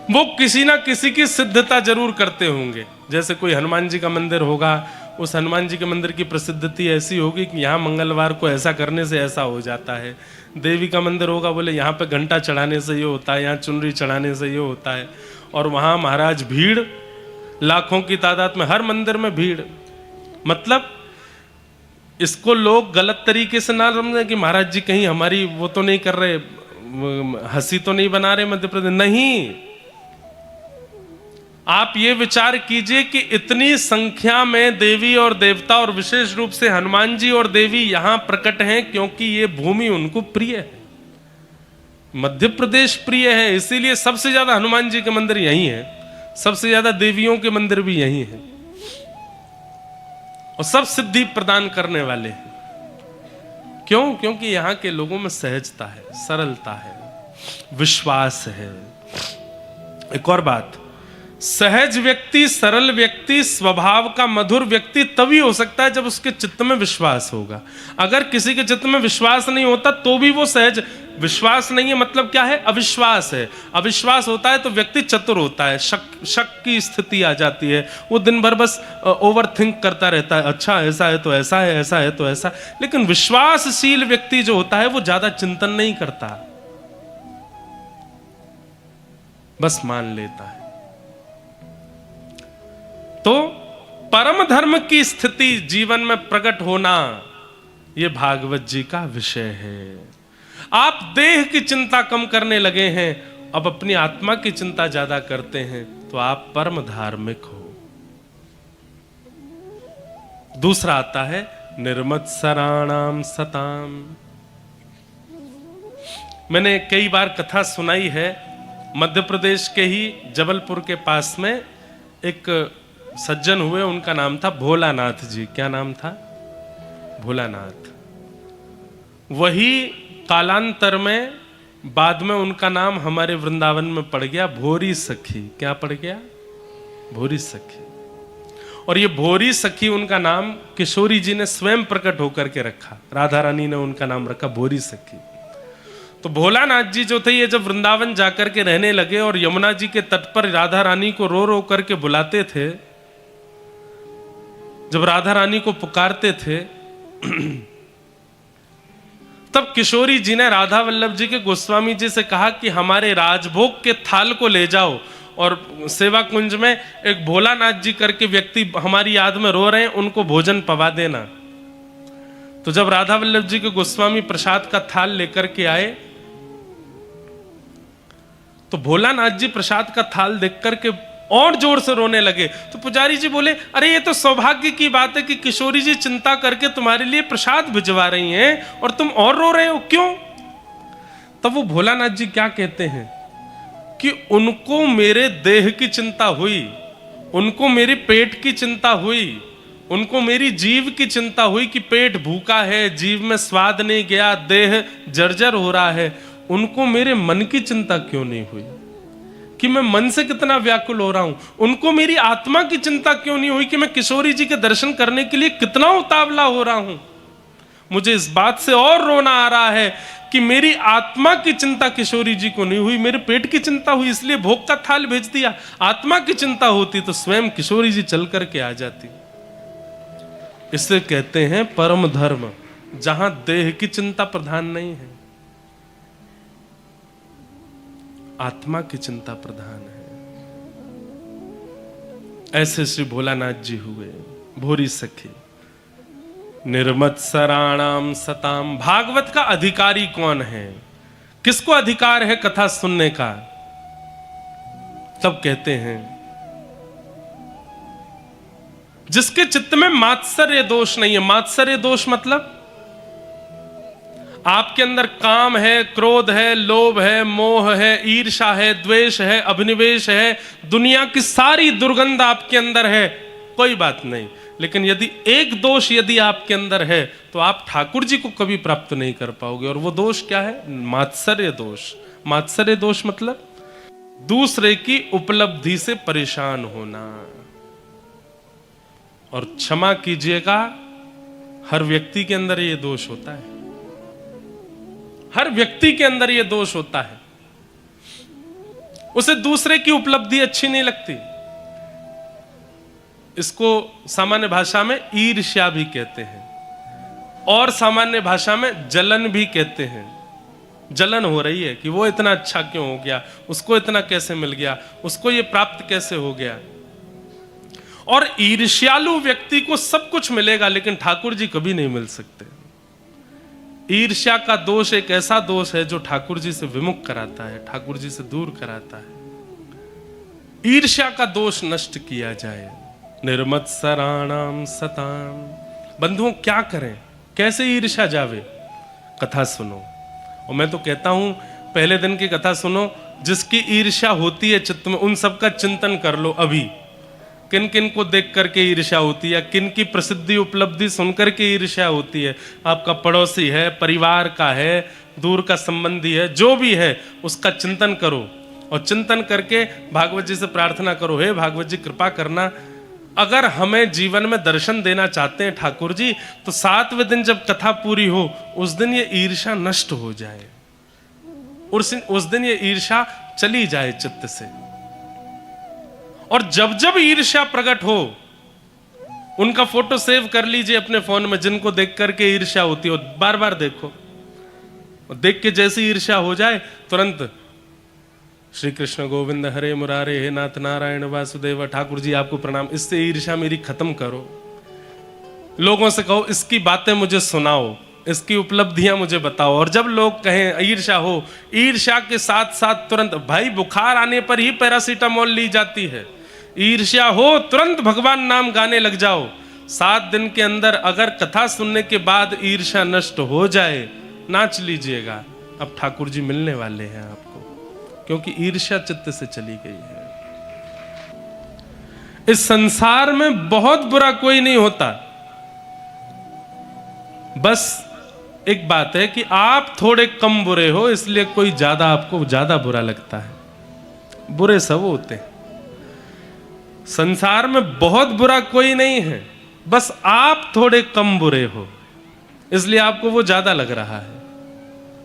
S1: वो किसी ना किसी की सिद्धता जरूर करते होंगे। जैसे कोई हनुमान जी का मंदिर होगा, उस हनुमान जी के मंदिर की प्रसिद्धि ऐसी होगी कि यहाँ मंगलवार को ऐसा करने से ऐसा हो जाता है। देवी का मंदिर होगा, बोले यहाँ पे घंटा चढ़ाने से ये होता है, यहाँ चुनरी चढ़ाने से ये होता है, और वहाँ महाराज भीड़ लाखों की तादाद में, हर मंदिर में भीड़। मतलब इसको लोग गलत तरीके से ना समझें कि महाराज जी कहीं हमारी वो तो नहीं कर रहे, हंसी तो नहीं बना रहे मध्य प्रदेश। नहीं, आप ये विचार कीजिए कि इतनी संख्या में देवी और देवता और विशेष रूप से हनुमान जी और देवी यहां प्रकट हैं क्योंकि ये भूमि उनको प्रिय है, मध्य प्रदेश प्रिय है, इसीलिए सबसे ज्यादा हनुमान जी के मंदिर यही है, सबसे ज्यादा देवियों के मंदिर भी यही है, और सब सिद्धि प्रदान करने वाले हैं। क्यों? क्योंकि यहां के लोगों में सहजता है, सरलता है, विश्वास है। एक और बात, सहज व्यक्ति, सरल व्यक्ति, स्वभाव का मधुर व्यक्ति तभी हो सकता है जब उसके चित्त में विश्वास होगा। अगर किसी के चित्त में विश्वास नहीं होता तो भी वो सहज, विश्वास नहीं है मतलब क्या है? अविश्वास है। अविश्वास होता है तो व्यक्ति चतुर होता है, शक की स्थिति आ जाती है, वो दिन भर बस ओवर थिंक करता रहता है, अच्छा ऐसा है तो ऐसा है, ऐसा है तो ऐसा। लेकिन विश्वासशील व्यक्ति जो होता है वो ज्यादा चिंतन नहीं करता, बस मान लेता है। तो परम धर्म की स्थिति जीवन में प्रकट होना यह भागवत जी का विषय है। आप देह की चिंता कम करने लगे हैं, अब अपनी आत्मा की चिंता ज्यादा करते हैं, तो आप परम धार्मिक हो। दूसरा आता है निर्मत्सराणाम सताम। मैंने कई बार कथा सुनाई है, मध्य प्रदेश के ही जबलपुर के पास में एक सज्जन हुए, उनका नाम था भोलानाथ जी। क्या नाम था? भोलानाथ। वही कालांतर में बाद में उनका नाम हमारे वृंदावन में पड़ गया भोरी सखी। क्या पड़ गया? भोरी सखी। और ये भोरी सखी उनका नाम किशोरी जी ने स्वयं प्रकट होकर के रखा। राधा रानी ने उनका नाम रखा भोरी सखी। तो भोलानाथ जी जो थे, ये जब वृंदावन जाकर के रहने लगे और यमुना जी के तट पर राधा रानी को रो रो करके बुलाते थे, जब राधा रानी को पुकारते थे, तब किशोरी जी ने राधा वल्लभ जी के गोस्वामी जी से कहा कि हमारे राजभोग के थाल को ले जाओ और सेवा कुंज में एक भोलानाथ जी करके व्यक्ति हमारी याद में रो रहे हैं, उनको भोजन पवा देना। तो जब राधा वल्लभ जी के गोस्वामी प्रसाद का थाल लेकर के आए, तो भोलानाथ जी प्रसाद का थाल देख करके और जोर से रोने लगे। तो पुजारी जी बोले, अरे ये तो सौभाग्य की बात है कि किशोरी जी चिंता करके तुम्हारे लिए प्रसाद भिजवा रही हैं और तुम और रो रहे हो, क्यों? तब वो भोलानाथ जी क्या कहते हैं कि उनको मेरे देह की चिंता हुई, उनको मेरे पेट की चिंता हुई, उनको मेरी जीव की चिंता हुई कि पेट भूखा है, जीव में स्वाद नहीं गया, देह जर्जर हो रहा है। उनको मेरे मन की चिंता क्यों नहीं हुई कि मैं मन से कितना व्याकुल हो रहा हूं? उनको मेरी आत्मा की चिंता क्यों नहीं हुई कि मैं किशोरी जी के दर्शन करने के लिए कितना उतावला हो रहा हूं? मुझे इस बात से और रोना आ रहा है कि मेरी आत्मा की चिंता किशोरी जी को नहीं हुई, मेरे पेट की चिंता हुई, इसलिए भोग का थाल भेज दिया। आत्मा की चिंता होती तो स्वयं किशोरी जी चल करके आ जाती। इसे कहते हैं परम धर्म, जहां देह की चिंता प्रधान नहीं है, आत्मा की चिंता प्रधान है। ऐसे श्री भोलानाथ जी हुए भोरी सखी। निर्मत्सराणाम सताम। भागवत का अधिकारी कौन है? किसको अधिकार है कथा सुनने का? तब कहते हैं जिसके चित्त में मात्सर्य दोष नहीं है। मात्सर्य दोष मतलब आपके अंदर काम है, क्रोध है, लोभ है, मोह है, ईर्ष्या है, द्वेष है, अभिनिवेश है, दुनिया की सारी दुर्गंध आपके अंदर है, कोई बात नहीं। लेकिन यदि एक दोष यदि आपके अंदर है तो आप ठाकुर जी को कभी प्राप्त नहीं कर पाओगे। और वो दोष क्या है? मात्सर्य दोष। मात्सर्य दोष मतलब दूसरे की उपलब्धि से परेशान होना। और क्षमा कीजिएगा, हर व्यक्ति के अंदर ये दोष होता है, हर व्यक्ति के अंदर ये दोष होता है। उसे दूसरे की उपलब्धि अच्छी नहीं लगती। इसको सामान्य भाषा में ईर्ष्या भी कहते हैं और सामान्य भाषा में जलन भी कहते हैं। जलन हो रही है कि वो इतना अच्छा क्यों हो गया, उसको इतना कैसे मिल गया, उसको ये प्राप्त कैसे हो गया। और ईर्ष्यालु व्यक्ति को सब कुछ मिलेगा लेकिन ठाकुर जी कभी नहीं मिल सकते। ईर्ष्या का दोष एक ऐसा दोष है जो ठाकुर जी से विमुख कराता है, ठाकुर जी से दूर कराता है। ईर्ष्या का दोष नष्ट किया जाए। निर्मत्सराणाम सताम। बंधुओं क्या करें, कैसे ईर्ष्या जावे? कथा सुनो। और मैं तो कहता हूं पहले दिन की कथा सुनो। जिसकी ईर्ष्या होती है चित्त में, उन सबका चिंतन कर लो अभी। किन किन को देख करके ईर्ष्या होती है, किन की प्रसिद्धि उपलब्धि सुनकर के ईर्ष्या होती है। आपका पड़ोसी है, परिवार का है, दूर का संबंधी है, जो भी है उसका चिंतन करो। और चिंतन करके भागवत जी से प्रार्थना करो, हे भागवत जी कृपा करना, अगर हमें जीवन में दर्शन देना चाहते हैं ठाकुर जी, तो 7वें दिन जब कथा पूरी हो उस दिन ये ईर्ष्या नष्ट हो जाए, उस दिन ये ईर्ष्या चली जाए चित्त से। और जब जब ईर्ष्या प्रकट हो उनका फोटो सेव कर लीजिए अपने फोन में, जिनको देख करके ईर्ष्या होती हो बार बार देखो। और देख के जैसी ईर्ष्या हो जाए तुरंत श्री कृष्ण गोविंद हरे मुरारे, हे नाथ नारायण वासुदेव, ठाकुर जी आपको प्रणाम, इससे ईर्ष्या मेरी खत्म करो। लोगों से कहो इसकी बातें मुझे सुनाओ, इसकी उपलब्धियां मुझे बताओ। और जब लोग कहें ईर्ष्या हो, ईर्ष्या के साथ साथ तुरंत, भाई बुखार आने पर ही पैरासीटामोल ली जाती है, ईर्ष्या हो तुरंत भगवान नाम गाने लग जाओ। 7 दिन के अंदर अगर कथा सुनने के बाद ईर्ष्या नष्ट हो जाए, नाच लीजिएगा, अब ठाकुर जी मिलने वाले हैं आपको, क्योंकि ईर्ष्या चित्त से चली गई है। इस संसार में बहुत बुरा कोई नहीं होता, बस एक बात है कि आप थोड़े कम बुरे हो, इसलिए कोई ज्यादा आपको ज्यादा बुरा लगता है। बुरे सब होते हैं, संसार में बहुत बुरा कोई नहीं है, बस आप थोड़े कम बुरे हो इसलिए आपको वो ज्यादा लग रहा है।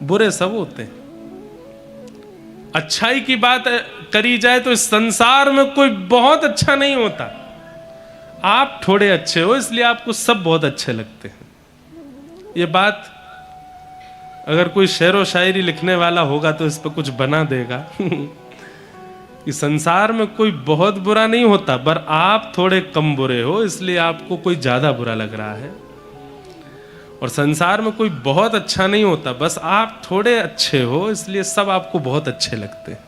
S1: बुरे सब होते हैं। अच्छाई की बात करी जाए तो इस संसार में कोई बहुत अच्छा नहीं होता, आप थोड़े अच्छे हो इसलिए आपको सब बहुत अच्छे लगते हैं। ये बात अगर कोई शेर व शायरी लिखने वाला होगा तो इस पर कुछ बना देगा कि संसार में कोई बहुत बुरा नहीं होता, पर आप थोड़े कम बुरे हो इसलिए आपको कोई ज्यादा बुरा लग रहा है। और संसार में कोई बहुत अच्छा नहीं होता, बस आप थोड़े अच्छे हो इसलिए सब आपको बहुत अच्छे लगते हैं।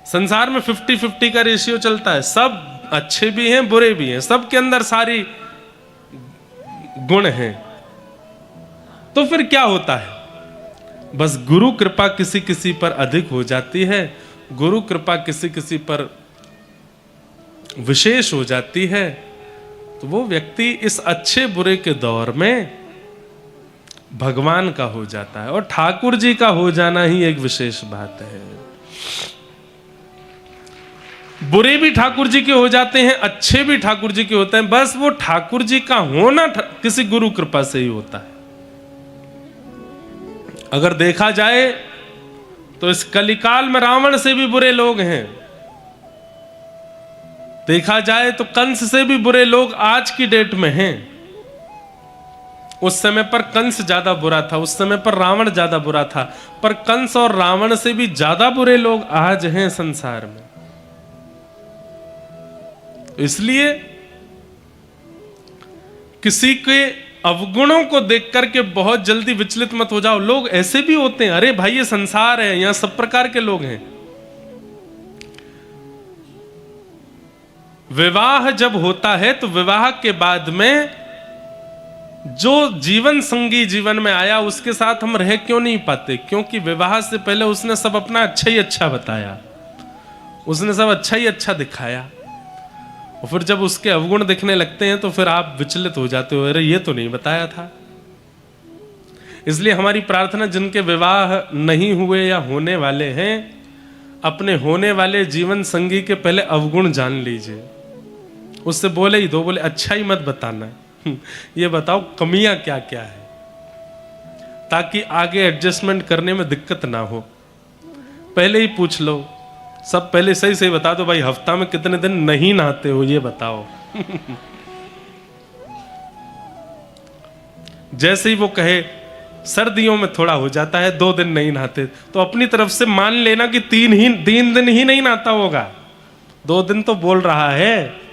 S1: संसार में 50-50 का रेशियो चलता है, सब अच्छे भी हैं बुरे भी हैं, सबके अंदर सारी गुण हैं। तो फिर क्या होता है? बस गुरु कृपा किसी किसी पर अधिक हो जाती है, गुरु कृपा किसी किसी पर विशेष हो जाती है, तो वो व्यक्ति इस अच्छे बुरे के दौर में भगवान का हो जाता है। और ठाकुर जी का हो जाना ही एक विशेष बात है। बुरे भी ठाकुर जी के हो जाते हैं, अच्छे भी ठाकुर जी के होते हैं, बस वो ठाकुर जी का होना किसी गुरु कृपा से ही होता है। अगर देखा जाए तो इस कलिकाल में रावण से भी बुरे लोग हैं, देखा जाए तो कंस से भी बुरे लोग आज की डेट में हैं। उस समय पर कंस ज्यादा बुरा था, उस समय पर रावण ज्यादा बुरा था, पर कंस और रावण से भी ज्यादा बुरे लोग आज हैं संसार में। इसलिए किसी के अवगुणों को देख करके बहुत जल्दी विचलित मत हो जाओ। लोग ऐसे भी होते हैं, अरे भाई ये संसार है, यहां सब प्रकार के लोग हैं। विवाह जब होता है तो विवाह के बाद में जो जीवन संगी जीवन में आया उसके साथ हम रह क्यों नहीं पाते? क्योंकि विवाह से पहले उसने सब अपना अच्छा ही अच्छा बताया, उसने सब अच्छा ही अच्छा दिखाया, और फिर जब उसके अवगुण दिखने लगते हैं तो फिर आप विचलित हो जाते हो, अरे ये तो नहीं बताया था। इसलिए हमारी प्रार्थना, जिनके विवाह नहीं हुए या होने वाले हैं, अपने होने वाले जीवन संगी के पहले अवगुण जान लीजिए। उससे बोले ही दो, बोले अच्छा ही मत बताना, ये बताओ कमियां क्या क्या है, ताकि आगे एडजस्टमेंट करने में दिक्कत ना हो। पहले ही पूछ लो, सब पहले सही सही बता दो, भाई हफ्ता में कितने दिन नहीं नहाते हो ये बताओ। जैसे ही वो कहे सर्दियों में थोड़ा हो जाता है 2 दिन नहीं नहाते, तो अपनी तरफ से मान लेना कि 3 दिन ही नहीं नहाता होगा, 2 दिन तो बोल रहा है।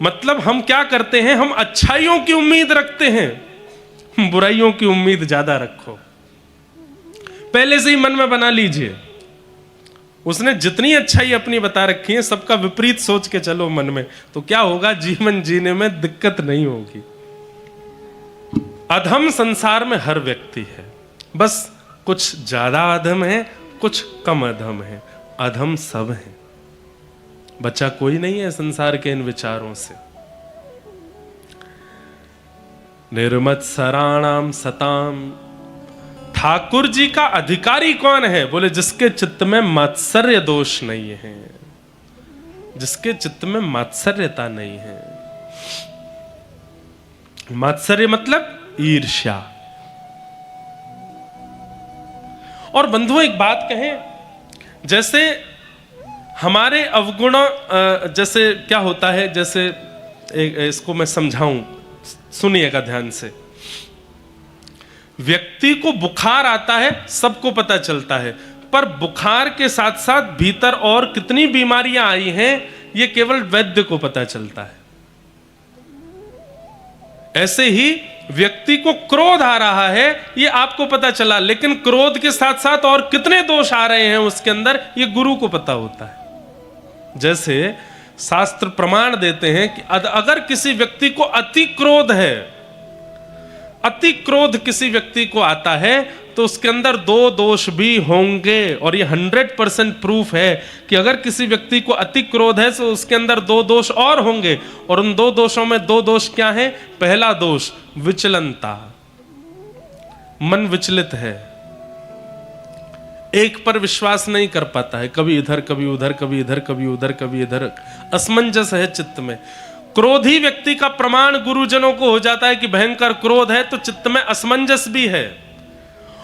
S1: मतलब हम क्या करते हैं, हम अच्छाइयों की उम्मीद रखते हैं, बुराइयों की उम्मीद ज्यादा रखो। पहले से ही मन में बना लीजिए, उसने जितनी अच्छाई अपनी बता रखी है सबका विपरीत सोच के चलो मन में, तो क्या होगा, जीवन जीने में दिक्कत नहीं होगी। अधम संसार में हर व्यक्ति है, बस कुछ ज्यादा अधम है, कुछ कम अधम है, अधम सब है, बचा कोई नहीं है संसार के इन विचारों से। निर्मत्सराणाम सताम, ठाकुर जी का अधिकारी कौन है? बोले जिसके चित्त में मात्सर्य दोष नहीं है, जिसके चित्त में मात्सर्यता नहीं है। मात्सर्य मतलब ईर्ष्या। और बंधुओं एक बात कहें, जैसे हमारे अवगुण, जैसे क्या होता है, जैसे इसको मैं समझाऊं, सुनिएगा ध्यान से। व्यक्ति को बुखार आता है, सबको पता चलता है, पर बुखार के साथ साथ भीतर और कितनी बीमारियां आई हैं ये केवल वैद्य को पता चलता है। ऐसे ही व्यक्ति को क्रोध आ रहा है ये आपको पता चला, लेकिन क्रोध के साथ साथ और कितने दोष आ रहे हैं उसके अंदर ये गुरु को पता होता है। जैसे शास्त्र प्रमाण देते हैं कि अगर किसी व्यक्ति को अति क्रोध है, अति क्रोध किसी व्यक्ति को आता है, तो उसके अंदर 2 दोष भी होंगे। और ये 100% प्रूफ है कि अगर किसी व्यक्ति को अति क्रोध है तो उसके अंदर 2 दोष और होंगे। और उन 2 दोषों में 2 दोष क्या है? पहला दोष विचलनता, मन विचलित है, एक पर विश्वास नहीं कर पाता है, कभी इधर कभी उधर, कभी इधर कभी उधर, कभी इधर, असमंजस है चित्त में। क्रोधी व्यक्ति का प्रमाण गुरुजनों को हो जाता है कि भयंकर क्रोध है तो चित्त में असमंजस भी है।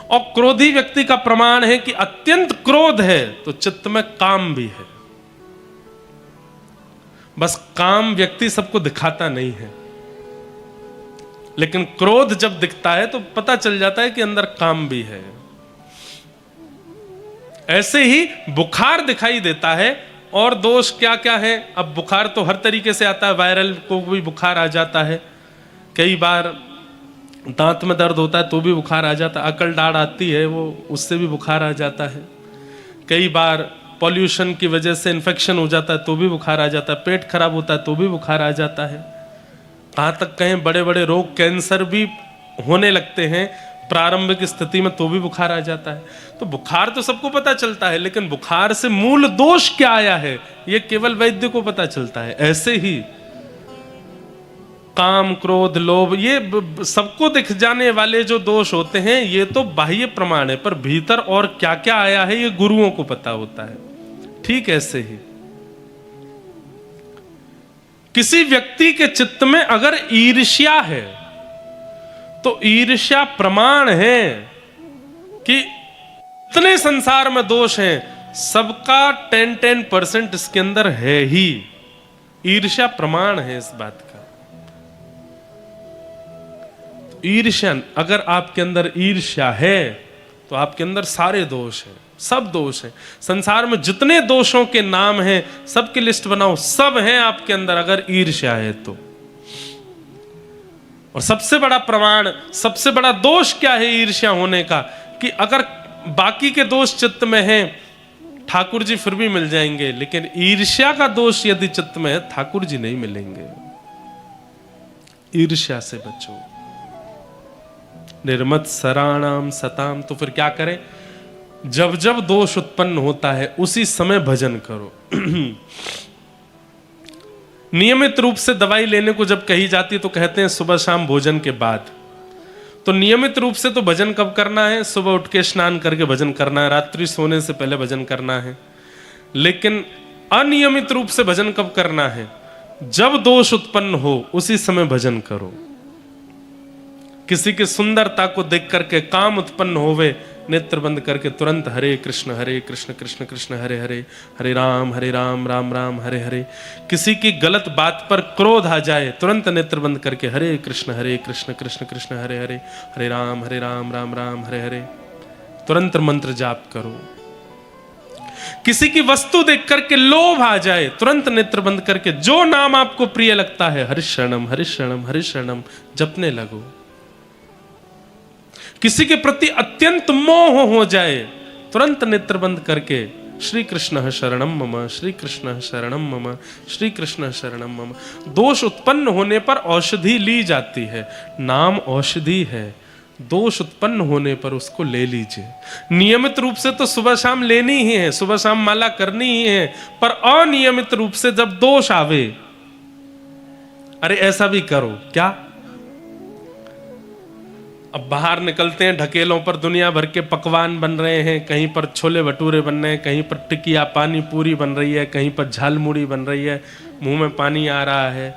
S1: और क्रोधी व्यक्ति का प्रमाण है कि अत्यंत क्रोध है तो चित्त में काम भी है। बस काम व्यक्ति सबको दिखाता नहीं है, लेकिन क्रोध जब दिखता है तो पता चल जाता है कि अंदर काम भी है। ऐसे ही बुखार दिखाई देता है। और दोष क्या क्या है? अब बुखार तो हर तरीके से आता है, वायरल को भी बुखार आ जाता है, कई बार दांत में दर्द होता है तो भी बुखार आ जाता है, अकल डाढ़ आती है वो, उससे भी बुखार आ जाता है, कई बार पॉल्यूशन की वजह से इन्फेक्शन हो जाता है तो भी बुखार आ जाता है, पेट खराब होता है तो भी बुखार आ जाता है, कहाँ तक कहें बड़े बड़े रोग, कैंसर भी होने लगते हैं प्रारंभिक स्थिति में तो भी बुखार आ जाता है। तो बुखार तो सबको पता चलता है, लेकिन बुखार से मूल दोष क्या आया है ये केवल वैद्य को पता चलता है। ऐसे ही काम, क्रोध, लोभ, ये सबको दिख जाने वाले जो दोष होते हैं ये तो बाह्य प्रमाण है, पर भीतर और क्या क्या आया है ये गुरुओं को पता होता है। ठीक ऐसे ही किसी व्यक्ति के चित्त में अगर ईर्ष्या है तो ईर्ष्या प्रमाण है कि इतने संसार में दोष हैं, सबका 10% इसके अंदर है ही। ईर्ष्या प्रमाण है इस बात का। ईर्ष्या, अगर आपके अंदर ईर्ष्या है तो आपके अंदर सारे दोष हैं, सब दोष हैं। संसार में जितने दोषों के नाम हैं सबकी लिस्ट बनाओ, सब हैं आपके अंदर अगर ईर्ष्या है तो। और सबसे बड़ा प्रमाण, सबसे बड़ा दोष क्या है ईर्ष्या होने का? कि अगर बाकी के दोष चित्त में हैं ठाकुर जी फिर भी मिल जाएंगे, लेकिन ईर्ष्या का दोष यदि चित्त में है ठाकुर जी नहीं मिलेंगे। ईर्ष्या से बचो। निर्मत सराणाम सताम। तो फिर क्या करें? जब जब दोष उत्पन्न होता है उसी समय भजन करो। नियमित रूप से दवाई लेने को जब कही जाती है तो कहते हैं सुबह शाम भोजन के बाद। तो नियमित रूप से तो भजन कब करना है? सुबह उठ के स्नान करके भजन करना है, रात्रि सोने से पहले भजन करना है। लेकिन अनियमित रूप से भजन कब करना है? जब दोष उत्पन्न हो उसी समय भजन करो। किसी की सुंदरता को देख करके काम उत्पन्न होवे, नेत्र बंद करके तुरंत हरे कृष्ण कृष्ण कृष्ण हरे हरे, हरे राम राम राम हरे हरे। किसी की गलत बात पर क्रोध आ जाए, तुरंत नेत्र बंद करके हरे कृष्ण कृष्ण कृष्ण हरे हरे, हरे राम राम राम हरे हरे। तुरंत मंत्र जाप करो। किसी की वस्तु देख करके लोभ आ जाए, तुरंत नेत्र बंद करके जो नाम आपको प्रिय लगता है हरि शरणम जपने लगो। किसी के प्रति अत्यंत मोह हो जाए, तुरंत नेत्र बंद करके श्री कृष्ण शरणम मम, श्री कृष्ण शरणम मम, श्री कृष्ण शरणम मम। दोष उत्पन्न होने पर औषधि ली जाती है, नाम औषधि है। दोष उत्पन्न होने पर उसको ले लीजिए। नियमित रूप से तो सुबह शाम लेनी ही है, सुबह शाम माला करनी ही है, पर अनियमित रूप से जब दोष आवे, अरे ऐसा भी करो क्या? अब बाहर निकलते हैं, ढकेलों पर दुनिया भर के पकवान बन रहे हैं, कहीं पर छोले भटूरे बन रहे हैं, कहीं पर टिकिया पानी पूरी बन रही है, कहीं पर झालमुड़ी बन रही है, मुंह में पानी आ रहा है।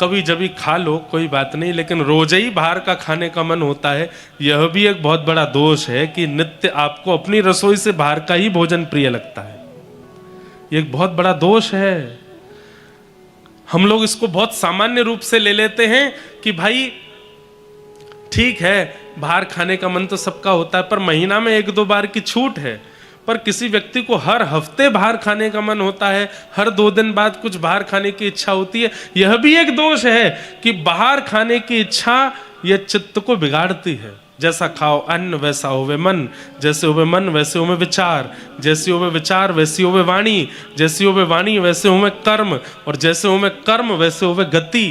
S1: कभी जभी खा लो कोई बात नहीं, लेकिन रोज ही बाहर का खाने का मन होता है। यह भी एक बहुत बड़ा दोष है कि नित्य आपको अपनी रसोई से बाहर का ही भोजन प्रिय लगता है। ये एक बहुत बड़ा दोष है। हम लोग इसको बहुत सामान्य रूप से ले लेते हैं कि भाई ठीक है, बाहर खाने का मन तो सबका होता है, पर महीना में 1-2 बार की छूट है। पर किसी व्यक्ति को हर हफ्ते बाहर खाने का मन होता है, हर 2 दिन बाद कुछ बाहर खाने की इच्छा होती है। यह भी एक दोष है कि बाहर खाने की इच्छा यह चित्त को बिगाड़ती है। जैसा खाओ अन्न वैसा होवे मन, जैसे होवे मन वैसे होवे विचार, जैसी होवे विचार वैसी होवे वाणी, जैसी होवे वाणी वैसे होवे कर्म, और जैसे होवे कर्म वैसे होवे गति।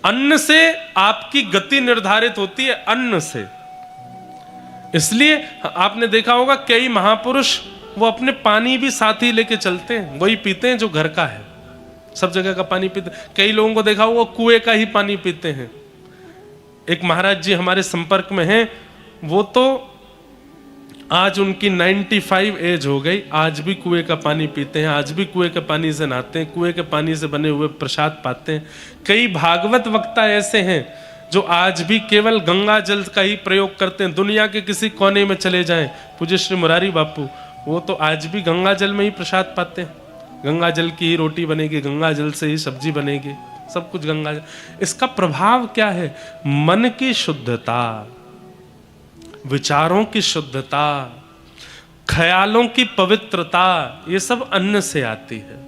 S1: अन्न से आपकी गति निर्धारित होती है, अन्न से। इसलिए आपने देखा होगा कई महापुरुष वो अपने पानी भी साथ ही लेके चलते हैं, वही पीते हैं जो घर का है, सब जगह का पानी पीते। कई लोगों को देखा होगा कुएं का ही पानी पीते हैं। एक महाराज जी हमारे संपर्क में हैं, वो तो आज उनकी 95 एज हो गई, आज भी कुएं का पानी पीते हैं, आज भी कुएं के पानी से नहाते हैं, कुएं के पानी से बने हुए प्रसाद पाते हैं। कई भागवत वक्ता ऐसे हैं जो आज भी केवल गंगा जल का ही प्रयोग करते हैं। दुनिया के किसी कोने में चले जाएं, पूज्य श्री मुरारी बापू वो तो आज भी गंगा जल में ही प्रसाद पाते हैं। गंगा जल की ही रोटी बनेगी, गंगा जल से ही सब्जी बनेगी, सब कुछ गंगा जल। इसका प्रभाव क्या है? मन की शुद्धता, विचारों की शुद्धता, ख्यालों की पवित्रता, ये सब अन्न से आती है।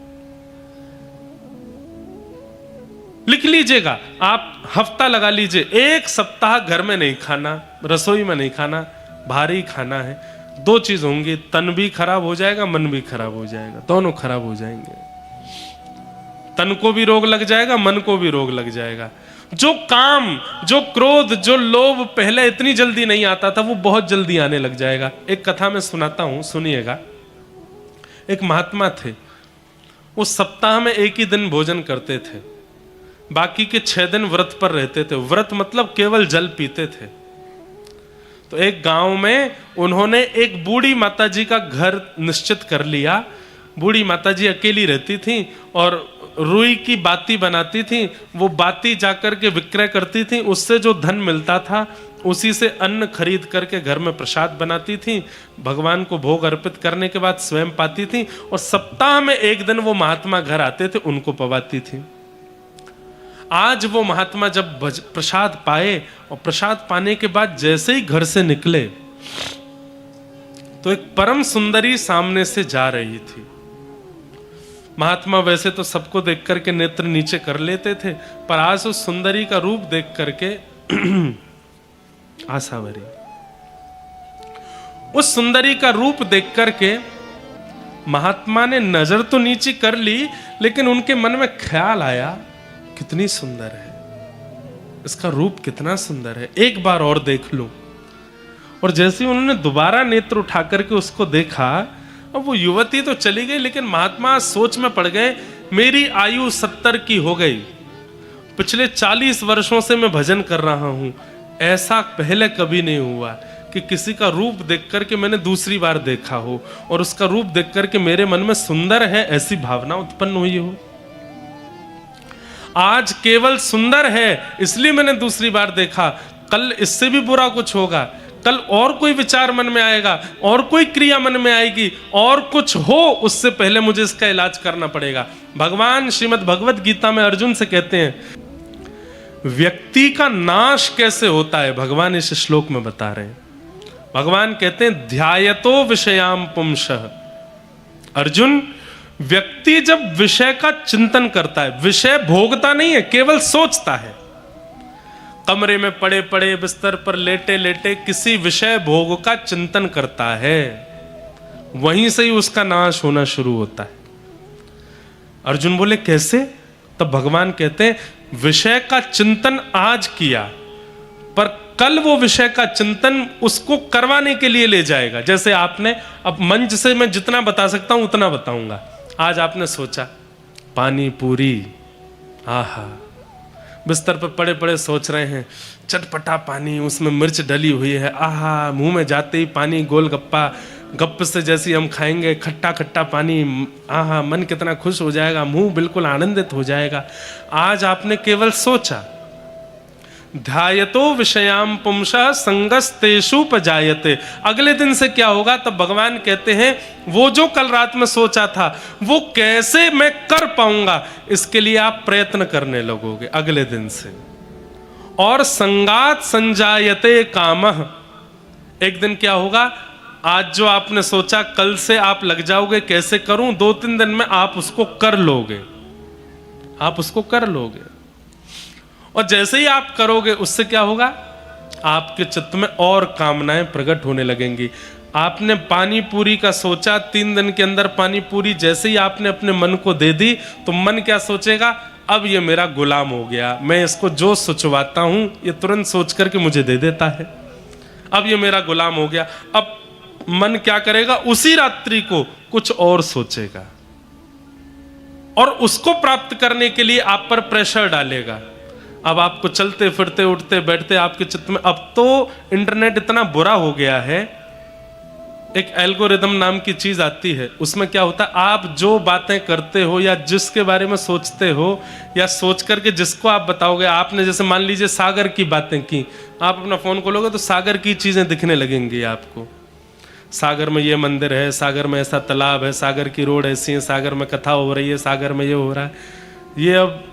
S1: लिख लीजिएगा, आप हफ्ता लगा लीजिए, एक सप्ताह घर में नहीं खाना, रसोई में नहीं खाना, भारी खाना है। दो चीज होंगी, तन भी खराब हो जाएगा, मन भी खराब हो जाएगा, दोनों खराब हो जाएंगे। तन को भी रोग लग जाएगा, मन को भी रोग लग जाएगा। जो काम, जो क्रोध, जो लोभ पहले इतनी जल्दी नहीं आता था, वो बहुत जल्दी आने लग जाएगा। एक कथा मैं सुनाता हूं, सुनिएगा। एक महात्मा थे, वो सप्ताह में एक ही दिन भोजन करते थे, बाकी के 6 दिन व्रत पर रहते थे। व्रत मतलब केवल जल पीते थे। तो एक गांव में उन्होंने एक बूढ़ी माताजी का घर निश्चित कर लिया। बूढ़ी माताजी अकेली रहती थी और रुई की बाती बनाती थी, वो बाती जाकर के विक्रय करती थी, उससे जो धन मिलता था उसी से अन्न खरीद करके घर में प्रसाद बनाती थी, भगवान को भोग अर्पित करने के बाद स्वयं पाती थी, और सप्ताह में एक दिन वो महात्मा घर आते थे, उनको पवाती थी। आज वो महात्मा जब प्रसाद पाए और प्रसाद पाने के बाद जैसे ही घर से निकले तो एक परम सुंदरी सामने से जा रही थी। महात्मा वैसे तो सबको देख करके नेत्र नीचे कर लेते थे, पर आज उस सुंदरी का रूप देख करके आशावरी, उस सुंदरी का रूप देख करके महात्मा ने नजर तो नीचे कर ली, लेकिन उनके मन में ख्याल आया, कितनी सुंदर है, इसका रूप कितना सुंदर है, एक बार और देख लूं। और जैसे ही उन्होंने दोबारा नेत्र उठा करके उसको देखा, अब वो युवती तो चली गई, लेकिन महात्मा सोच में पड़ गए, मेरी आयु 70 की हो गई, पिछले 40 वर्षों से मैं भजन कर रहा हूं, ऐसा पहले कभी नहीं हुआ कि किसी का रूप देख करके मैंने दूसरी बार देखा हो और उसका रूप देख करके मेरे मन में सुंदर है ऐसी भावना उत्पन्न हुई हो। आज केवल सुंदर है इसलिए मैंने दूसरी बार देखा, कल इससे भी बुरा कुछ होगा, कल और कोई विचार मन में आएगा, और कोई क्रिया मन में आएगी, और कुछ हो, उससे पहले मुझे इसका इलाज करना पड़ेगा। भगवान श्रीमद् भगवत गीता में अर्जुन से कहते हैं, व्यक्ति का नाश कैसे होता है, भगवान इस श्लोक में बता रहे हैं। भगवान कहते हैं, ध्यायतो विषयाम पुंसः। अर्जुन, व्यक्ति जब विषय का चिंतन करता है, विषय भोगता नहीं है, केवल सोचता है, कमरे में पड़े पड़े बिस्तर पर लेटे लेटे किसी विषय भोग का चिंतन करता है, वहीं से ही उसका नाश होना शुरू होता है। अर्जुन बोले कैसे? तब भगवान कहते हैं, विषय का चिंतन आज किया, पर कल वो विषय का चिंतन उसको करवाने के लिए ले जाएगा। जैसे आपने, अब मंच से मैं जितना बता सकता हूं उतना बताऊंगा। आज आपने सोचा पानी पूरी, आहा, बिस्तर पर पड़े पड़े सोच रहे हैं, चटपटा पानी, उसमें मिर्च डली हुई है, आहा, मुंह में जाते ही पानी, गोलगप्पा, गप से जैसे हम खाएंगे खट्टा खट्टा पानी, आहा, मन कितना खुश हो जाएगा, मुंह बिल्कुल आनंदित हो जाएगा। आज आपने केवल सोचा। ध्यायतो विषयाम पुंसः संगस्तेषु उपजायते। अगले दिन से क्या होगा? तब भगवान कहते हैं, वो जो कल रात में सोचा था वो कैसे मैं कर पाऊंगा, इसके लिए आप प्रयत्न करने लगोगे अगले दिन से। और संगात संजायते कामः। एक दिन क्या होगा? आज जो आपने सोचा कल से आप लग जाओगे कैसे करूं, 2-3 दिन में आप उसको कर लोगे, आप उसको कर लोगे। और जैसे ही आप करोगे उससे क्या होगा? आपके चित्त में और कामनाएं प्रकट होने लगेंगी। आपने पानी पूरी का सोचा, 3 दिन के अंदर पानी पूरी जैसे ही आपने अपने मन को दे दी, तो मन क्या सोचेगा? अब ये मेरा गुलाम हो गया, मैं इसको जो सोचवाता हूं ये तुरंत सोच करके मुझे दे देता है, अब ये मेरा गुलाम हो गया। अब मन क्या करेगा, उसी रात्रि को कुछ और सोचेगा और उसको प्राप्त करने के लिए आप पर प्रेशर डालेगा। अब आपको चलते फिरते उठते बैठते आपके चित्त में, अब तो इंटरनेट इतना बुरा हो गया है, एक एल्गोरिदम नाम की चीज आती है, उसमें क्या होता है, आप जो बातें करते हो या जिसके बारे में सोचते हो या सोच करके जिसको आप बताओगे, आपने जैसे मान लीजिए सागर की बातें की, आप अपना फोन खोलोगे तो सागर की चीजें दिखने लगेंगी आपको। सागर में ये मंदिर है, सागर में ऐसा तालाब है, सागर की रोड ऐसी है, सागर में कथा हो रही है, सागर में ये हो रहा है। ये अब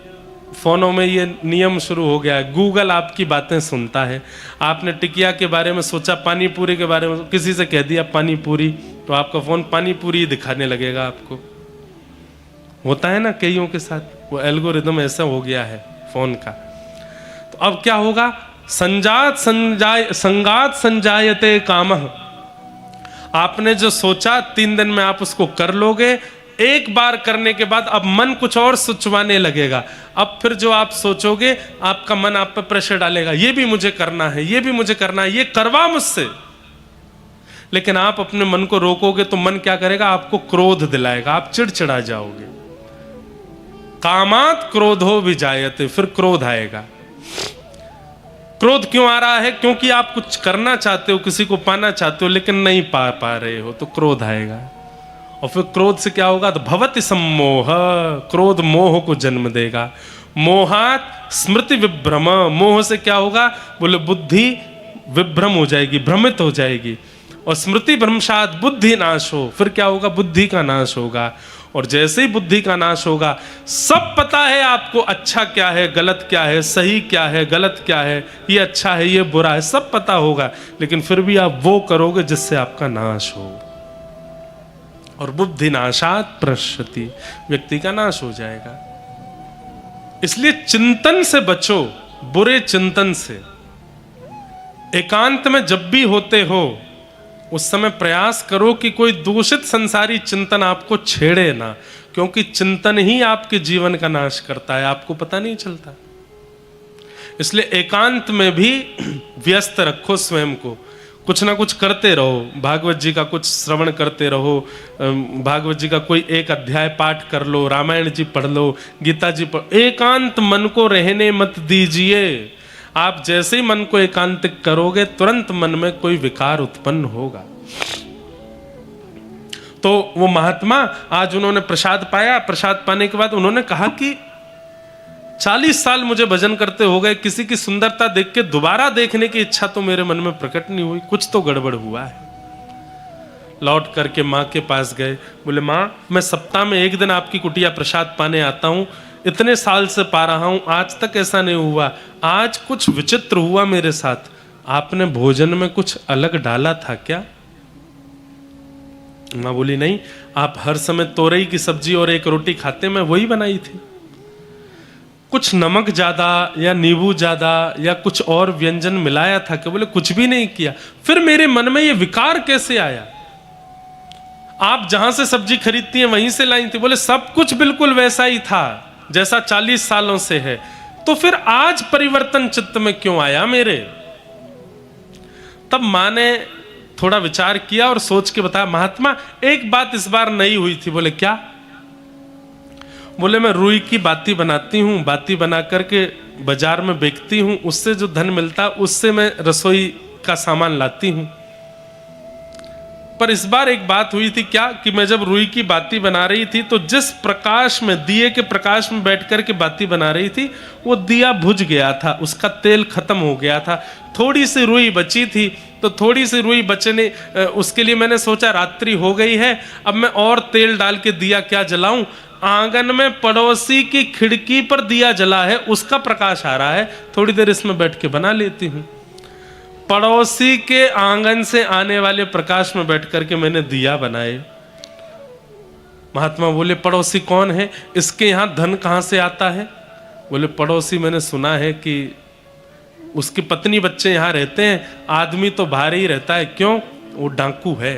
S1: फोनों में ये नियम शुरू हो गया है, गूगल आपकी बातें सुनता है। आपने टिकिया के बारे में सोचा, पानी पूरी के बारे में किसी से कह दिया पानी पूरी, तो आपका फोन पानी पूरी दिखाने लगेगा आपको। होता है ना कईयों के साथ, वो एल्गोरिदम ऐसा हो गया है फोन का। तो अब क्या होगा, संगात संजायते कामः, आपने जो सोचा 3 दिन में आप उसको कर लोगे। एक बार करने के बाद अब मन कुछ और सोचवाने लगेगा, अब फिर जो आप सोचोगे आपका मन आप पर प्रेशर डालेगा, ये भी मुझे करना है, ये भी मुझे करना है, ये करवा मुझसे। लेकिन आप अपने मन को रोकोगे तो मन क्या करेगा, आपको क्रोध दिलाएगा, आप चिड़चिड़ा जाओगे। कामात क्रोधो विजायते, फिर क्रोध आएगा। क्रोध क्यों आ रहा है, क्योंकि आप कुछ करना चाहते हो, किसी को पाना चाहते हो लेकिन नहीं पा रहे हो, तो क्रोध आएगा। और फिर क्रोध से क्या होगा, तो भवति सम्मोह, क्रोध मोह को जन्म देगा। मोहात स्मृति विभ्रम, मोह से क्या होगा, बोले बुद्धि विभ्रम हो जाएगी, भ्रमित हो जाएगी। और स्मृति भ्रंशात बुद्धि नाश हो, फिर क्या होगा, बुद्धि का नाश होगा। और जैसे ही बुद्धि का नाश होगा, सब पता है आपको, अच्छा क्या है, गलत क्या है, सही क्या है, गलत क्या है, ये अच्छा है, ये बुरा है, सब पता होगा, लेकिन फिर भी आप वो करोगे जिससे आपका नाश हो। और बुद्धि नाशात प्रश्यति, व्यक्ति का नाश हो जाएगा। इसलिए चिंतन से बचो, बुरे चिंतन से। एकांत में जब भी होते हो उस समय प्रयास करो कि कोई दूषित संसारी चिंतन आपको छेड़े ना, क्योंकि चिंतन ही आपके जीवन का नाश करता है, आपको पता नहीं चलता। इसलिए एकांत में भी व्यस्त रखो स्वयं को, कुछ ना कुछ करते रहो, भागवत जी का कुछ श्रवण करते रहो, भागवत जी का कोई एक अध्याय पाठ कर लो, रामायण जी पढ़ लो, गीता जी पढ़। एकांत मन को रहने मत दीजिए। आप जैसे ही मन को एकांतिक करोगे तुरंत मन में कोई विकार उत्पन्न होगा। तो वो महात्मा आज उन्होंने प्रसाद पाया, प्रसाद पाने के बाद उन्होंने कहा कि 40 साल मुझे भजन करते हो गए, किसी की सुंदरता देख के दोबारा देखने की इच्छा तो मेरे मन में प्रकट नहीं हुई, कुछ तो गड़बड़ हुआ है। लौट करके माँ के पास गए, बोले माँ मैं सप्ताह में 1 दिन आपकी कुटिया प्रसाद पाने आता हूँ, इतने साल से पा रहा हूँ, आज तक ऐसा नहीं हुआ, आज कुछ विचित्र हुआ मेरे साथ, आपने भोजन में कुछ अलग डाला था क्या? माँ बोली नहीं, आप हर समय तोरई की सब्जी और 1 रोटी खाते, मैं वही बनाई थी। कुछ नमक ज्यादा या नींबू ज्यादा या कुछ और व्यंजन मिलाया था क्या? बोले कुछ भी नहीं किया। फिर मेरे मन में ये विकार कैसे आया? आप जहां से सब्जी खरीदती हैं वहीं से लाई थी। बोले सब कुछ बिल्कुल वैसा ही था जैसा 40 सालों से है, तो फिर आज परिवर्तन चित्त में क्यों आया मेरे? तब मां ने थोड़ा विचार किया और सोच के बताया, महात्मा एक बात इस बार नई हुई थी। बोले क्या? बोले मैं रुई की बाती बनाती हूँ, बाती बना करके बाजार में बेचती हूँ, उससे जो धन मिलता है उससे मैं रसोई का सामान लाती हूँ। पर इस बार एक बात हुई थी क्या कि मैं जब रुई की बाती बना रही थी तो जिस प्रकाश में, दिए के प्रकाश में बैठ कर के बाती बना रही थी, वो दिया बुझ गया था, उसका तेल खत्म हो गया था, थोड़ी सी रुई बची थी। तो थोड़ी सी रुई बचने, उसके लिए मैंने सोचा रात्रि हो गई है, अब मैं और तेल डाल के दिया क्या जलाऊं? आंगन में पड़ोसी की खिड़की पर दिया जला है, उसका प्रकाश आ रहा है, थोड़ी देर इसमें बैठ के बना लेती हूं। पड़ोसी के आंगन से आने वाले प्रकाश में बैठ करके मैंने दिया बनाए। महात्मा बोले पड़ोसी कौन है? इसके यहां धन कहां से आता है? बोले पड़ोसी मैंने सुना है कि उसकी पत्नी बच्चे यहां रहते हैं, आदमी तो बाहर ही रहता है। क्यों? वो डाकू है,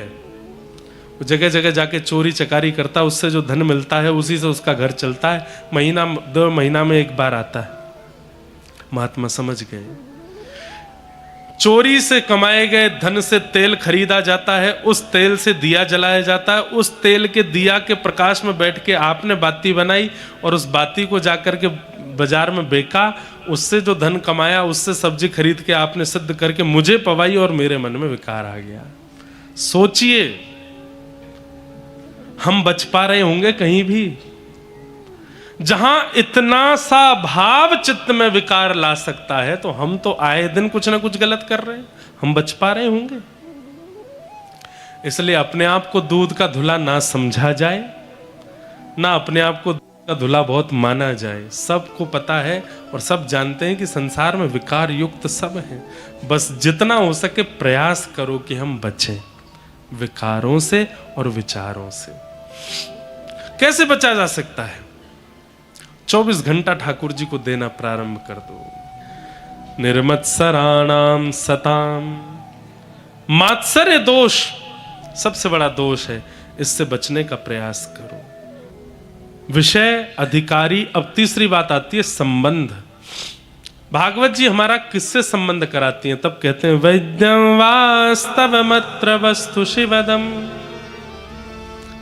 S1: जगह जगह जाके चोरी चकारी करता है, उससे जो धन मिलता है उसी से उसका घर चलता है, महीना 2 महीना में एक बार आता है। महात्मा समझ गए, चोरी से कमाए गए धन से तेल खरीदा जाता है, उस तेल से दिया जलाया जाता है, उस तेल के दिया के प्रकाश में बैठ के आपने बाती बनाई और उस बाती को जाकर के बाजार में बेचा, उससे जो धन कमाया उससे सब्जी खरीद के आपने सिद्ध करके मुझे पवाई और मेरे मन में विकार आ गया। सोचिए, हम बच पा रहे होंगे कहीं भी? जहां इतना सा भाव चित्त में विकार ला सकता है, तो हम तो आए दिन कुछ ना कुछ गलत कर रहे हैं, हम बच पा रहे होंगे? इसलिए अपने आप को दूध का धुला ना समझा जाए, ना अपने आप को दूध का धुला बहुत माना जाए। सबको पता है और सब जानते हैं कि संसार में विकार युक्त सब हैं, बस जितना हो सके प्रयास करो कि हम बचें विकारों से और विचारों से। कैसे बचा जा सकता है? 24 घंटा ठाकुर जी को देना प्रारंभ कर दो। निर्मत्सराणाम सताम, मात्सर्य दोष सबसे बड़ा दोष है, इससे बचने का प्रयास करो। विषय, अधिकारी। अब तीसरी बात आती है संबंध। भागवत जी हमारा किससे संबंध कराती हैं? तब कहते हैं वैद्यम वास्तवमत्र वस्तु शिवदम।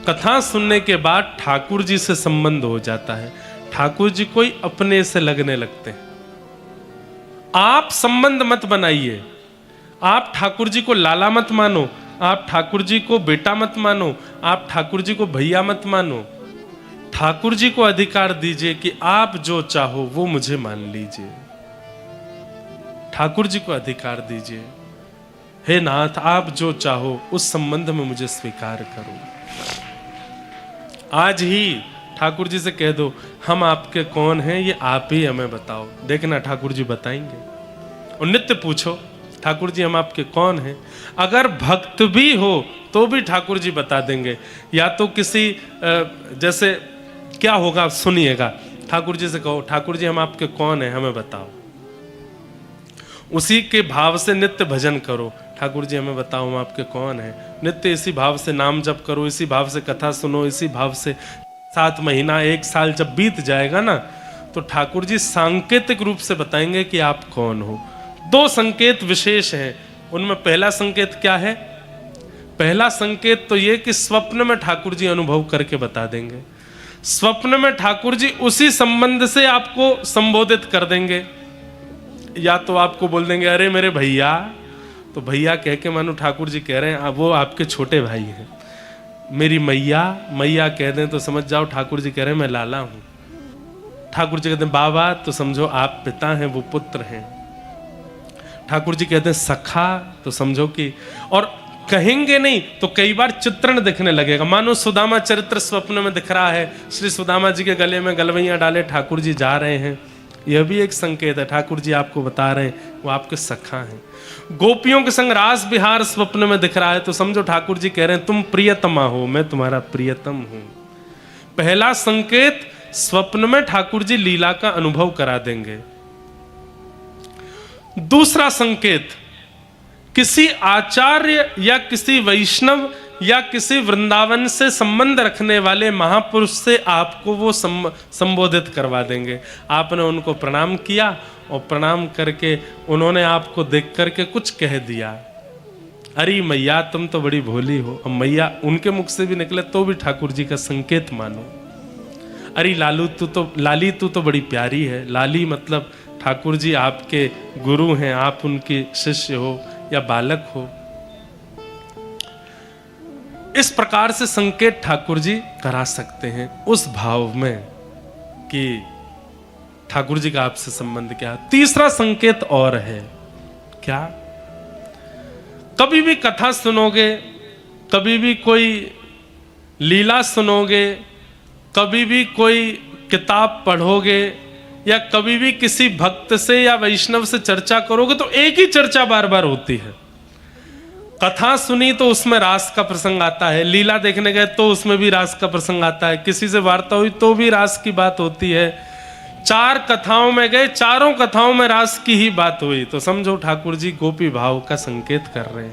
S1: कथा सुनने के बाद ठाकुर जी से संबंध हो जाता है, ठाकुर जी कोई अपने से लगने लगते हैं। आप संबंध मत बनाइए, आप ठाकुर जी को लाला मत मानो, आप ठाकुर जी को बेटा मत मानो, आप ठाकुर जी को भैया मत मानो। ठाकुर जी को अधिकार दीजिए कि आप जो चाहो वो मुझे मान लीजिए। ठाकुर जी को अधिकार दीजिए, हे नाथ आप जो चाहो उस संबंध में मुझे स्वीकार करो। आज ही ठाकुर जी से कह दो हम आपके कौन हैं, ये आप ही हमें बताओ। देखना ठाकुर जी बताएंगे। और नित्य पूछो ठाकुर जी हम आपके कौन हैं। अगर भक्त भी हो तो भी ठाकुर जी बता देंगे। या तो किसी जैसे क्या होगा सुनिएगा, ठाकुर जी से कहो ठाकुर जी हम आपके कौन हैं हमें बताओ। उसी के भाव से नित्य भजन करो, ठाकुर जी हमें बताओ हम आपके कौन हैं। नित्य इसी भाव से नाम जप करो, इसी भाव से कथा सुनो, इसी भाव से 7 महीना 1 साल जब बीत जाएगा ना, तो ठाकुर जी सांकेतिक रूप से बताएंगे कि आप कौन हो। 2 संकेत विशेष हैं, उनमें पहला संकेत क्या है? पहला संकेत तो ये कि स्वप्न में ठाकुर जी अनुभव करके बता देंगे। स्वप्न में ठाकुर जी उसी संबंध से आपको संबोधित कर देंगे। या तो आपको बोल देंगे अरे मेरे भैया, तो भैया कह के मानो ठाकुर जी कह रहे हैं वो आपके छोटे भाई हैं। मेरी मैया, मैया कह दें तो समझ जाओ ठाकुर जी कह रहे हैं मैं लाला हूं। ठाकुर जी कहते हैं बाबा, तो समझो आप पिता हैं वो पुत्र हैं। ठाकुर जी कहते हैं सखा, तो समझो कि, और कहेंगे नहीं तो कई बार चित्रण दिखने लगेगा, मानो सुदामा चरित्र स्वप्न में दिख रहा है। श्री सुदामा जी के गले में गलवैया डाले ठाकुर जी जा रहे हैं, यह भी एक संकेत है। ठाकुर जी आपको बता रहे हैं वो आपके सखा हैं। गोपियों के संग रास विहार स्वप्न में दिख रहा है, तो समझो ठाकुर जी कह रहे हैं तुम प्रियतमा हो, मैं तुम्हारा प्रियतम हूं। पहला संकेत, स्वप्न में ठाकुर जी लीला का अनुभव करा देंगे। दूसरा संकेत, किसी आचार्य या किसी वैष्णव या किसी वृंदावन से संबंध रखने वाले महापुरुष से आपको वो संबोधित करवा देंगे। आपने उनको प्रणाम किया और प्रणाम करके उन्होंने आपको देख करके कुछ कह दिया, अरे मैया तुम तो बड़ी भोली हो। अब मैया उनके मुख से भी निकले तो भी ठाकुर जी का संकेत मानो। अरे लालू लाली तू तो बड़ी प्यारी है। लाली मतलब ठाकुर जी आपके गुरु हैं, आप उनके शिष्य हो या बालक हो। इस प्रकार से संकेत ठाकुर जी करा सकते हैं उस भाव में कि ठाकुर जी का आपसे संबंध क्या। तीसरा संकेत और है क्या? कभी भी कथा सुनोगे, कभी भी कोई लीला सुनोगे, कभी भी कोई किताब पढ़ोगे या कभी भी किसी भक्त से या वैष्णव से चर्चा करोगे तो एक ही चर्चा बार बार होती है। कथा सुनी तो उसमें रास का प्रसंग आता है, लीला देखने गए तो उसमें भी रास का प्रसंग आता है, किसी से वार्ता हुई तो भी रास की बात होती है। 4 कथाओं में गए, चारों कथाओं में रास की ही बात हुई, तो समझो ठाकुर जी गोपी भाव का संकेत कर रहे हैं।